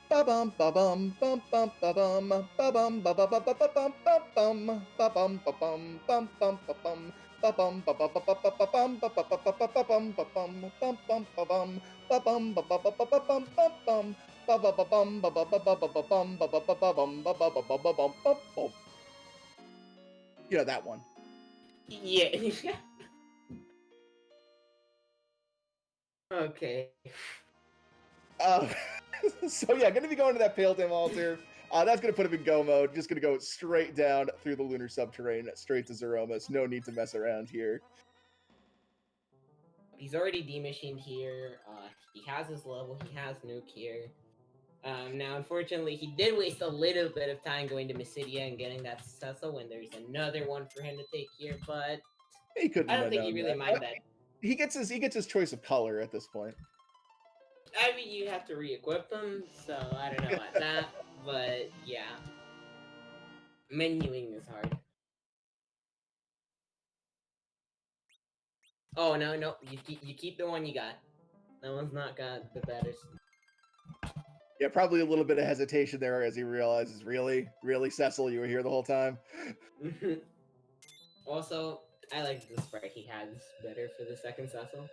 ba-bum ba-bum bum bum ba-bum ba-bum ba-ba-ba-ba-bum ba-bum ba-bum ba-bum bum bum ba-bum ba-bum ba-ba-ba-ba-bum ba-ba-ba-ba-bum ba-bum bum bum ba-bum ba-bum ba-ba-ba-ba-bum bum ba-ba-ba-bum ba-ba-ba-ba-bum ba-ba-ba-bum ba-ba-ba-ba-bum. You know that one. Yeah. Okay. So yeah, gonna be going to that Pale Dim altar. That's gonna put him in go mode. Just gonna go straight down through the lunar subterranean, straight to Zeromus. No need to mess around here. He's already demachined here. He has his level. He has nuke here. Now, unfortunately, he did waste a little bit of time going to Mysidia and getting that Cecil when there's another one for him to take here, but He couldn't. I don't think he really minded that. He gets his choice of color at this point. I mean, you have to re-equip them, so I don't know about that, but yeah. Menuing is hard. Oh, no, you keep the one you got. That one's not got the batters. Yeah, probably a little bit of hesitation there as he realizes, really, Cecil, you were here the whole time. Also, I like the sprite he has better for the second Cecil.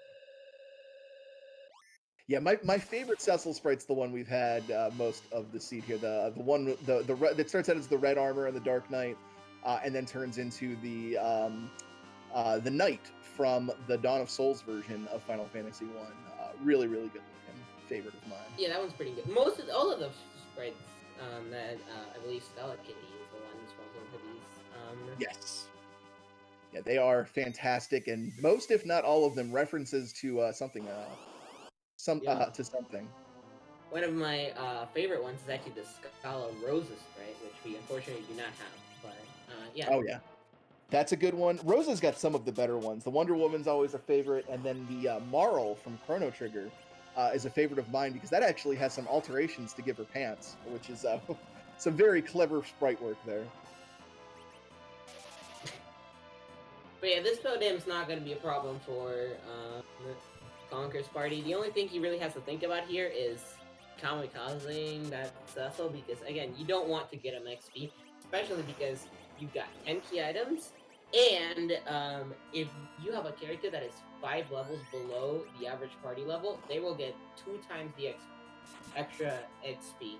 Yeah, my favorite Cecil sprite's the one we've had most of the seed here. The one that starts out as the red armor and the Dark Knight, and then turns into the Knight from the Dawn of Souls version of Final Fantasy 1. Really, really good looking. Favorite of mine. Yeah, that one's pretty good. All of the sprites that I believe Stella Kitty is the one responsible for these. Yes. Yeah, they are fantastic, and most, if not all of them, references to something. To something. One of my favorite ones is actually the Scala Rosa sprite, which we unfortunately do not have. But yeah. Oh yeah, that's a good one. Rosa's got some of the better ones. The Wonder Woman's always a favorite, and then the Marl from Chrono Trigger is a favorite of mine because that actually has some alterations to give her pants, which is some very clever sprite work there. But yeah, this Podim's not going to be a problem for Konkers party. The only thing he really has to think about here is kamikazing that Cecil, because again, you don't want to get him XP, especially because you've got 10 key items, and if you have a character that is 5 levels below the average party level, they will get 2 times the extra XP,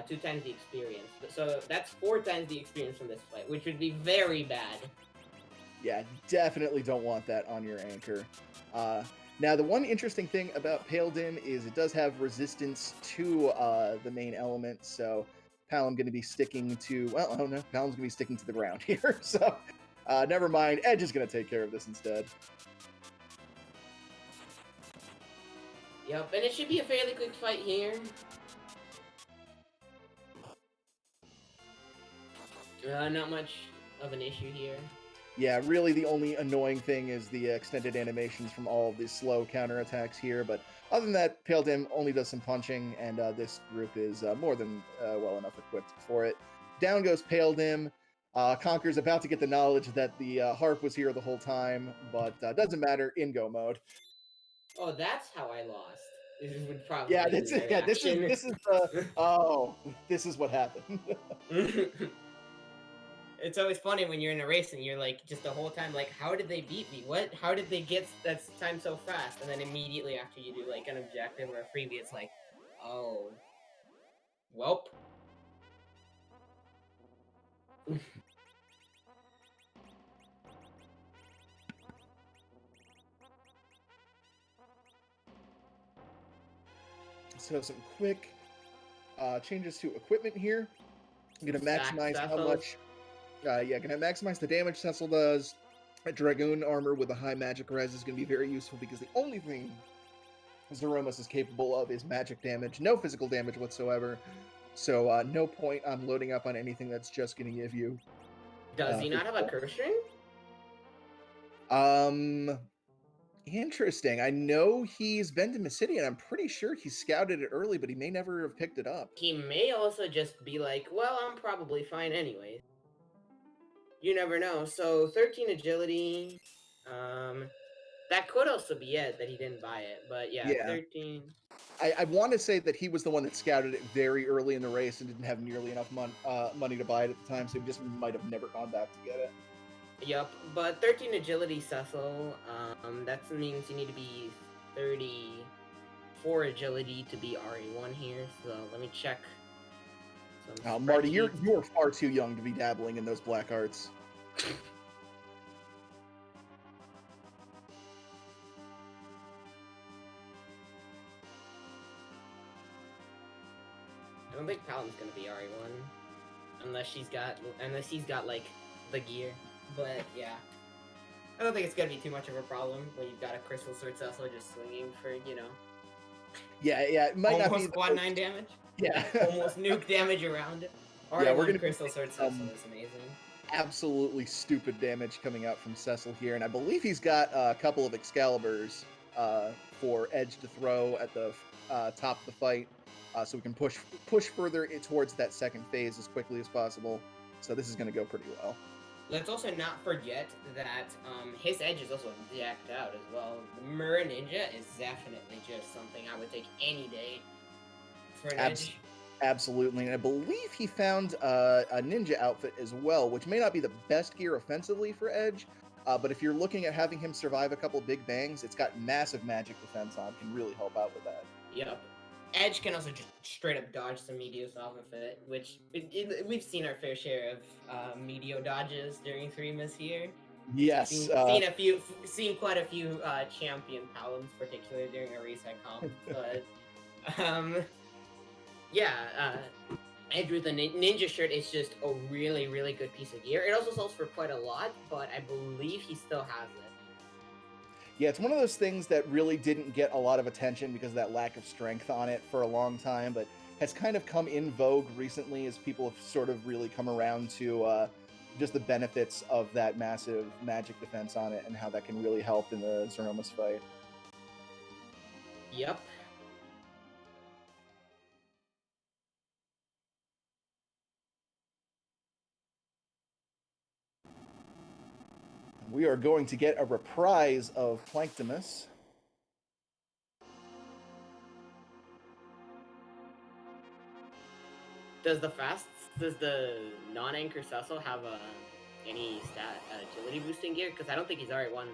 2 times the experience. So that's 4 times the experience from this fight, which would be very bad. Yeah, definitely don't want that on your anchor. Now, the one interesting thing about Pale Dim is it does have resistance to the main element, so Palom going to be sticking to... Well, oh no, Palom's going to be sticking to the ground here, so never mind. Edge is going to take care of this instead. Yep, and it should be a fairly quick fight here. Not much of an issue here. Yeah, really the only annoying thing is the extended animations from all of the slow counterattacks here, but other than that, Pale Dim only does some punching, and this group is more than well enough equipped for it. Down goes Pale Dim. Konkers about to get the knowledge that the harp was here the whole time, but doesn't matter, in go mode. Oh, that's how I lost. This would probably Yeah, this is what happened. It's always funny when you're in a race and you're like, just the whole time, like, how did they beat me? What? How did they get that time so fast? And then immediately after you do, like, an objective or a freebie, it's like, oh. Welp. So some quick changes to equipment here. I'm gonna Stack maximize how Cecils. much. Gonna maximize the damage Cecil does. A Dragoon armor with a high magic res is gonna be very useful because the only thing Threemus is capable of is magic damage, no physical damage whatsoever. So no point on loading up on anything that's just gonna give you. Does he not have a curse ring? Interesting. I know he's been to Mysidia, and I'm pretty sure he scouted it early, but he may never have picked it up. He may also just be like, well, I'm probably fine anyways. You never know. So 13 agility. That could also be it, that he didn't buy it. But yeah, Yeah. 13. I want to say that he was the one that scouted it very early in the race and didn't have nearly enough money to buy it at the time, so he just might have never gone back to get it. Yup, but 13 agility, Cecil. That means you need to be 34 agility to be RE1 here. So let me check. Marty, you're far too young to be dabbling in those black arts. I don't think Paladin's gonna be RE1 unless he's got like the gear. But yeah, I don't think it's gonna be too much of a problem when you've got a Crystal Sword Cecil just swinging for Yeah, it might almost not be quad 9 damage. Yeah, Almost nuke damage around it. Yeah, we're gonna Crystal Sword Cecil is amazing. Absolutely stupid damage coming out from Cecil here, and I believe he's got a couple of Excaliburs for Edge to throw at the top of the fight, so we can push further towards that second phase as quickly as possible. So this is going to go pretty well. Let's also not forget that his Edge is also jacked out as well. The Mura Ninja is definitely just something I would take any day for an Edge. Absolutely, and I believe he found a ninja outfit as well, which may not be the best gear offensively for Edge, but if you're looking at having him survive a couple big bangs, it's got massive magic defense on, can really help out with that. Yep. Edge can also just straight up dodge some Meteos off of it, which we've seen our fair share of Meteo dodges during Threemus here. Yes. Seen quite a few champion Paladins, particularly during a race at comp, but Edge with a ninja shirt is just a really, really good piece of gear. It also sells for quite a lot, but I believe he still has it. Yeah, it's one of those things that really didn't get a lot of attention because of that lack of strength on it for a long time, but has kind of come in vogue recently as people have sort of really come around to just the benefits of that massive magic defense on it and how that can really help in the Threemus fight. Yep. We are going to get a reprise of Planktomus. Does the non-anchor Cecil have any stat agility boosting gear? Because I don't think he's RE1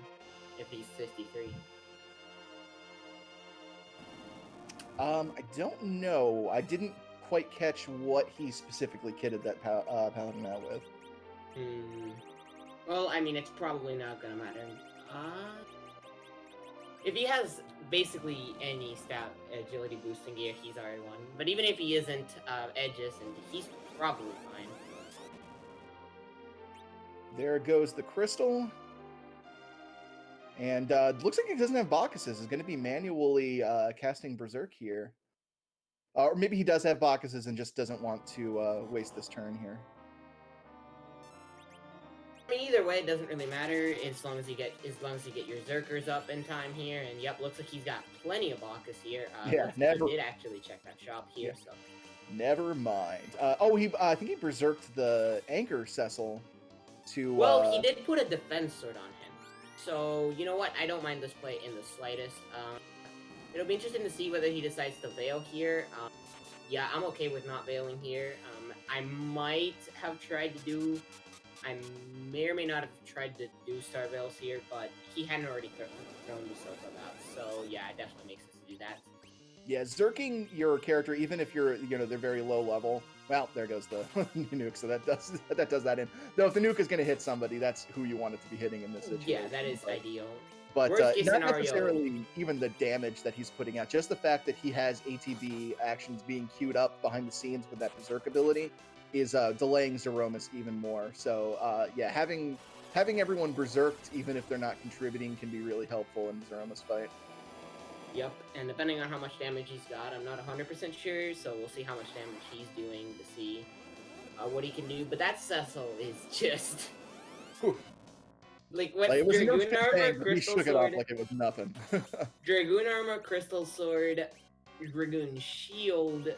if he's 53. I don't know. I didn't quite catch what he specifically kitted that Paladin out with. Well, I mean, it's probably not gonna matter. If he has basically any stat agility boosting gear, he's RE1. But even if he isn't Edges, and he's probably fine. There goes the crystal. And looks like he doesn't have Bacchuses. He's going to be manually casting Berserk here. Or maybe he does have Bacchuses and just doesn't want to waste this turn here. I mean, either way, it doesn't really matter as long as you get your Zerkers up in time here. And yep, looks like he's got plenty of Bacchus here. Yeah, never. He did actually check that shop here, so. Never mind. I think he berserked the anchor Cecil to. Well, he did put a defense sword on him. So you know what? I don't mind this play in the slightest. It'll be interesting to see whether he decides to veil here. Yeah, I'm okay with not veiling here. I might have tried to do. I may or may not have tried to do Star Veils here, but he hadn't already thrown the Sofa out. So yeah, it definitely makes sense to do that. Yeah, zerking your character, even if you're, they're very low level. Well, there goes the nuke, so that does that in. Though if the nuke is going to hit somebody, that's who you want it to be hitting in this situation. Yeah, that is ideal. But Worst case not scenario. necessarily even the damage that he's putting out. Just the fact that he has ATB actions being queued up behind the scenes with that Berserk ability is delaying Zeromus even more. So yeah, having everyone berserked, even if they're not contributing, can be really helpful in the Zeromus fight. Yep, and depending on how much damage he's got, I'm not 100% sure, so we'll see how much damage he's doing to see what he can do. But that Cecil is just... Whew. Like, what's Like, it was a Dragoon no Armor, thing, but he Crystal shook it off Sword, like it was nothing. Dragoon Armor, Crystal Sword, Dragoon Shield,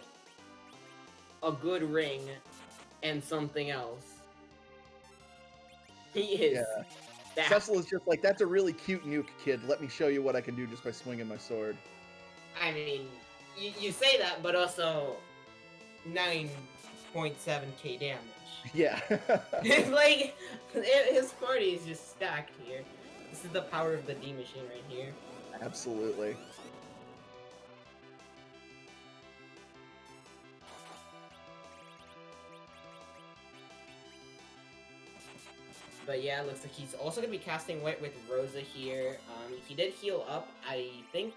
a good ring, and something else. He is... Yeah. stacked. Cecil is just like, that's a really cute nuke, kid. Let me show you what I can do just by swinging my sword. I mean, you say that, but also 9.7k damage. Yeah. It's like, his party is just stacked here. This is the power of the D machine right here. Absolutely. But yeah, it looks like he's also going to be casting White with Rosa here. He did heal up, I think.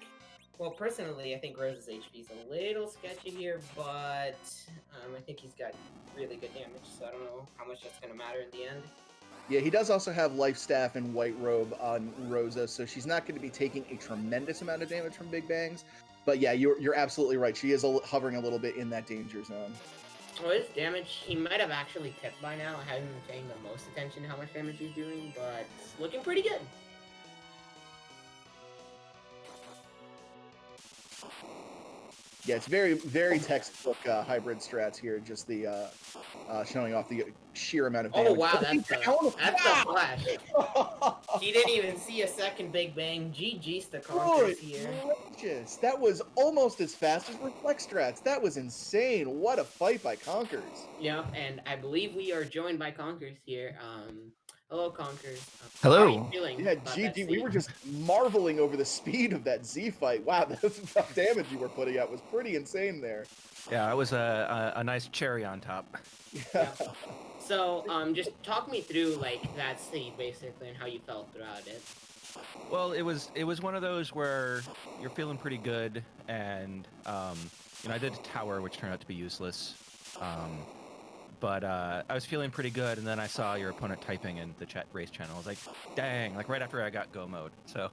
Well, personally, I think Rosa's HP is a little sketchy here, but I think he's got really good damage, so I don't know how much that's going to matter in the end. Yeah, he does also have Life Staff and White Robe on Rosa, so she's not going to be taking a tremendous amount of damage from Big Bangs. But yeah, you're absolutely right. She is hovering a little bit in that danger zone. Well, his damage, he might have actually tipped by now. I haven't been paying the most attention to how much damage he's doing, but it's looking pretty good. Yeah, it's very, very textbook hybrid strats here. Just the showing off the sheer amount of damage. Oh wow, that's a flash. He didn't even see a second Big Bang. GG's the Konkers here. Gracious. That was almost as fast as Reflex strats. That was insane. What a fight by Konkers. Yep, and I believe we are joined by Konkers here. Hello, Konkers. Hello. How are you feeling? Yeah, about that GG. We scene? were just marveling over the speed of that Z fight. Wow, that's the damage you were putting out was pretty insane there. Yeah, it was a nice cherry on top. Yeah. So, just talk me through like that scene basically and how you felt throughout it. Well, it was one of those where you're feeling pretty good, and I did a tower, which turned out to be useless. But I was feeling pretty good, and then I saw your opponent typing in the race channel. I was like, dang! Like right after I got go mode. So,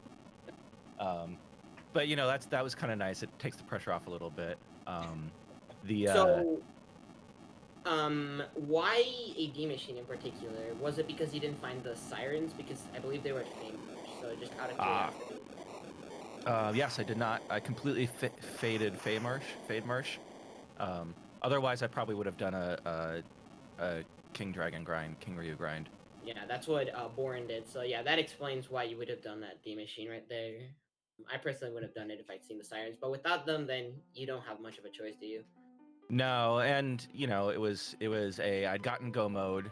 but that was kind of nice. It takes the pressure off a little bit. Why a D machine in particular? Was it because you didn't find the sirens? Because I believe they were famous. So just out of curiosity. Yes, I did not. I completely faded Fade Marsh. Otherwise, I probably would have done a King Dragon grind, King Ryu grind. Yeah, that's what Boren did. So yeah, that explains why you would have done that D machine right there. I personally would have done it if I'd seen the sirens, but without them, then you don't have much of a choice, do you? No, and it was I'd gotten go mode.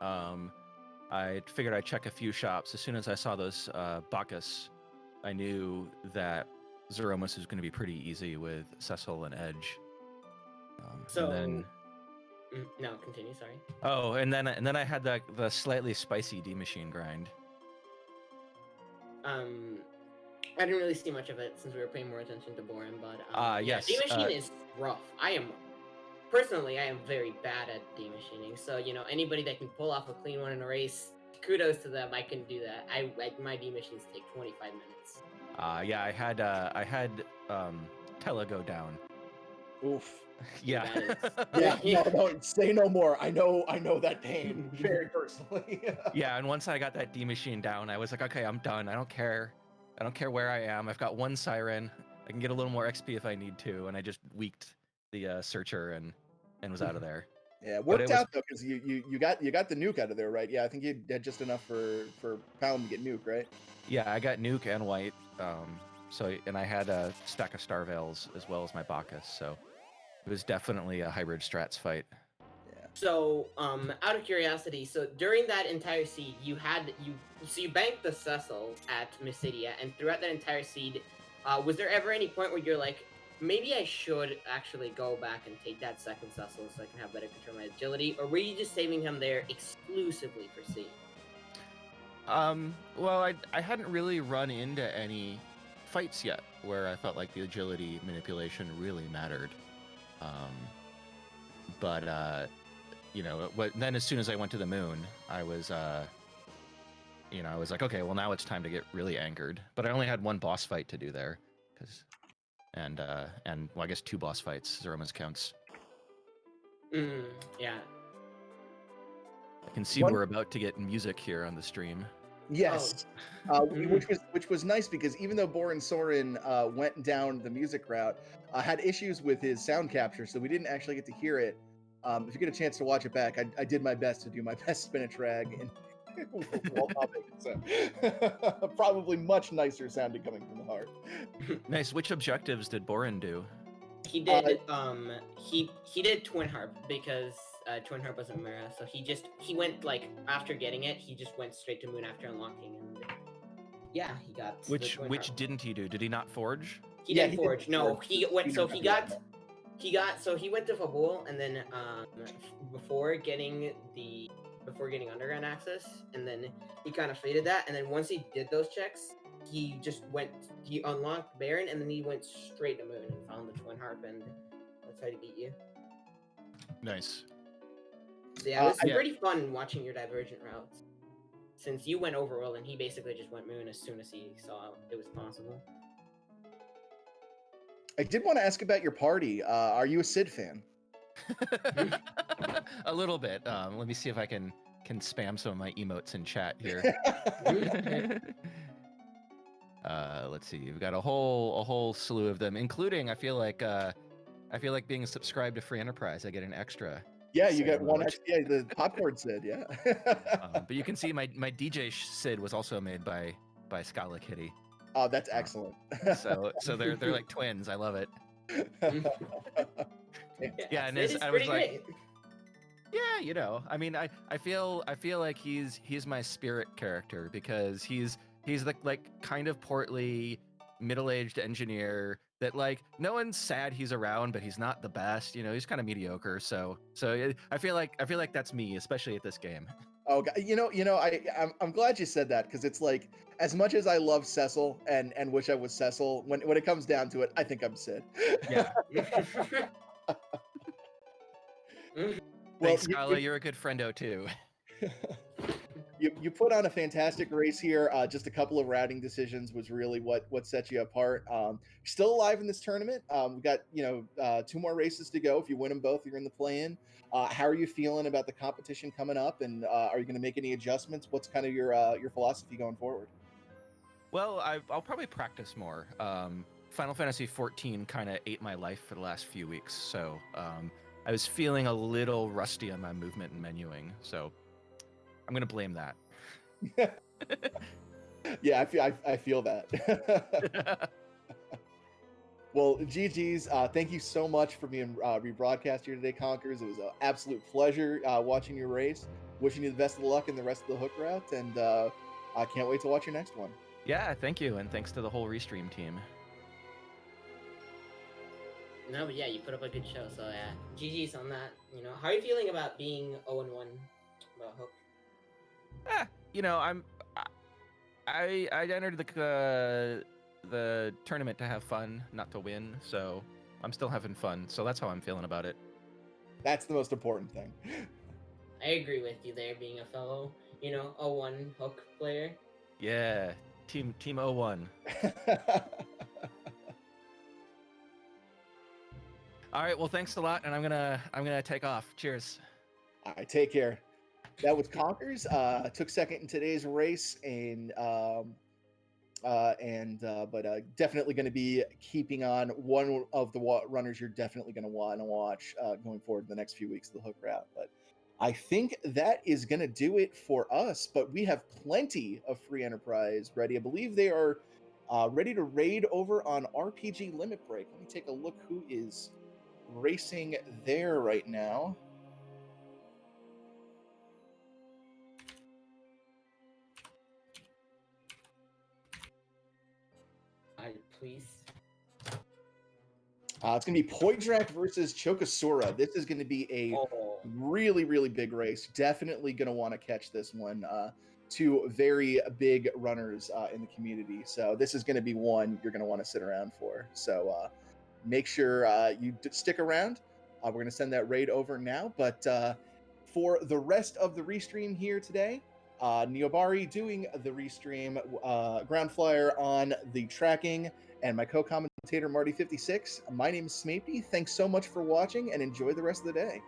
I figured I'd check a few shops. As soon as I saw those Bacchus, I knew that Zeromus was going to be pretty easy with Cecil and Edge. So and then, no, continue. Sorry. Oh, and then I had the slightly spicy D machine grind. I didn't really see much of it since we were paying more attention to Boren, but yes, D machine is rough. I am very bad at D machining. So anybody that can pull off a clean one in a race, kudos to them. I can do that. My D machines take 25 minutes. Yeah, I had Tella go down. Oof. Yeah. Yeah. No, say no more. I know that pain very personally. Yeah, and once I got that D machine down, I was like, okay, I'm done. I don't care where I am. I've got one siren. I can get a little more XP if I need to, and I just weaked the searcher and was out of there. Yeah, it worked out though, because you got the nuke out of there, right? Yeah, I think you had just enough for Pound to get nuke, right? Yeah, I got nuke and white. And I had a stack of Star Veils as well as my Bacchus, so it was definitely a hybrid strats fight. Yeah. So, out of curiosity, so during that entire seed, you banked the Cecil at Mysidia, and throughout that entire seed, was there ever any point where you're like, maybe I should actually go back and take that second Cecil so I can have better control of my agility, or were you just saving him there exclusively for C? Well, I hadn't really run into any fights yet where I felt like the agility manipulation really mattered. But then as soon as I went to the moon, I was I was like, okay, well now it's time to get really anchored. But I only had one boss fight to do there, and well, I guess 2 boss fights. Zeromas counts. Yeah. I can see we're about to get music here on the stream. Yes, which was nice because even though borensoren went down the music route, had issues with his sound capture, so we didn't actually get to hear it. If you get a chance to watch it back, I did my best to do my best spinach rag and while popping, so probably much nicer sounding coming from the heart. Nice. Which objectives did Boren do? He did he did Twin Harp because Twin Harp wasn't Mira, so he went like after getting it, he just went straight to Moon after unlocking, and yeah, he got the Which Twin Harp. didn't he do? Did he not forge? He didn't forge. No, he went. So he went to Fabul, and then before getting underground access, and then he kind of faded that, and then once he did those checks, he unlocked Baron, and then he went straight to Moon and found the Twin Harp, and that's how he beat you. Nice. So yeah, it was pretty fun watching your divergent routes. Since you went overworld, and he basically just went Moon as soon as he saw it was possible. I did want to ask about your party. Are you a Sid fan? A little bit. Let me see if I can spam some of my emotes in chat here. Let's see. We've got a whole slew of them, including I feel like being subscribed to Free Enterprise, I get an extra. Yeah, you get one extra. Yeah, the popcorn Sid. Yeah. But you can see my DJ Sid was also made by Scala Kitty. Oh, that's excellent. So they're like twins. I love it. Yeah, and I was like, yeah, I mean, I feel like he's my spirit character because he's the like kind of portly middle-aged engineer that like no one's sad he's around, but he's not the best. He's kind of mediocre. So I feel like that's me, especially at this game. Oh, I'm glad you said that because it's like as much as I love Cecil and wish I was Cecil, when it comes down to it, I think I'm Sid. Yeah. Thanks, Scala. You're a good friendo too. You put on a fantastic race here. Just a couple of routing decisions was really what set you apart. Still alive in this tournament. We've got 2 more races to go. If you win them both, you're in the play-in. How are you feeling about the competition coming up? And are you going to make any adjustments? What's kind of your philosophy going forward? Well, I'll probably practice more. Final Fantasy XIV kind of ate my life for the last few weeks, so I was feeling a little rusty on my movement and menuing. So I'm gonna blame that. Yeah, I feel that. Well, GG's. Thank you so much for being rebroadcast here today, Konkers. It was an absolute pleasure watching your race. Wishing you the best of luck in the rest of the hook route, and I can't wait to watch your next one. Yeah, thank you, and thanks to the whole Restream team. No, but yeah, you put up a good show, so yeah, GG's on that. How are you feeling about being 0-1 about Hook? I entered the tournament to have fun, not to win, so I'm still having fun. So that's how I'm feeling about it. That's the most important thing. I agree with you there, being a fellow, 0-1 Hook player. Yeah, team 0-1. All right, well, thanks a lot, and I'm gonna take off. Cheers. All right, take care. That was Konkers. Took second in today's race, but definitely going to be keeping on one of the runners you're definitely going to want to watch going forward in the next few weeks of the hook route. But I think that is going to do it for us. But we have plenty of Free Enterprise ready. I believe they are ready to raid over on RPG Limit Break. Let me take a look who is racing there right now. Please. It's going to be Poidrak versus Chokosura. This is going to be a really, really big race. Definitely going to want to catch this one. two very big runners in the community. So this is going to be one you're going to want to sit around for. So make sure you stick around. We're going to send that raid over now. But for the rest of the restream here today, Neobari doing the restream, Ground Flyer on the tracking, and my co-commentator Marty56. My name is Smapey. Thanks so much for watching, and enjoy the rest of the day.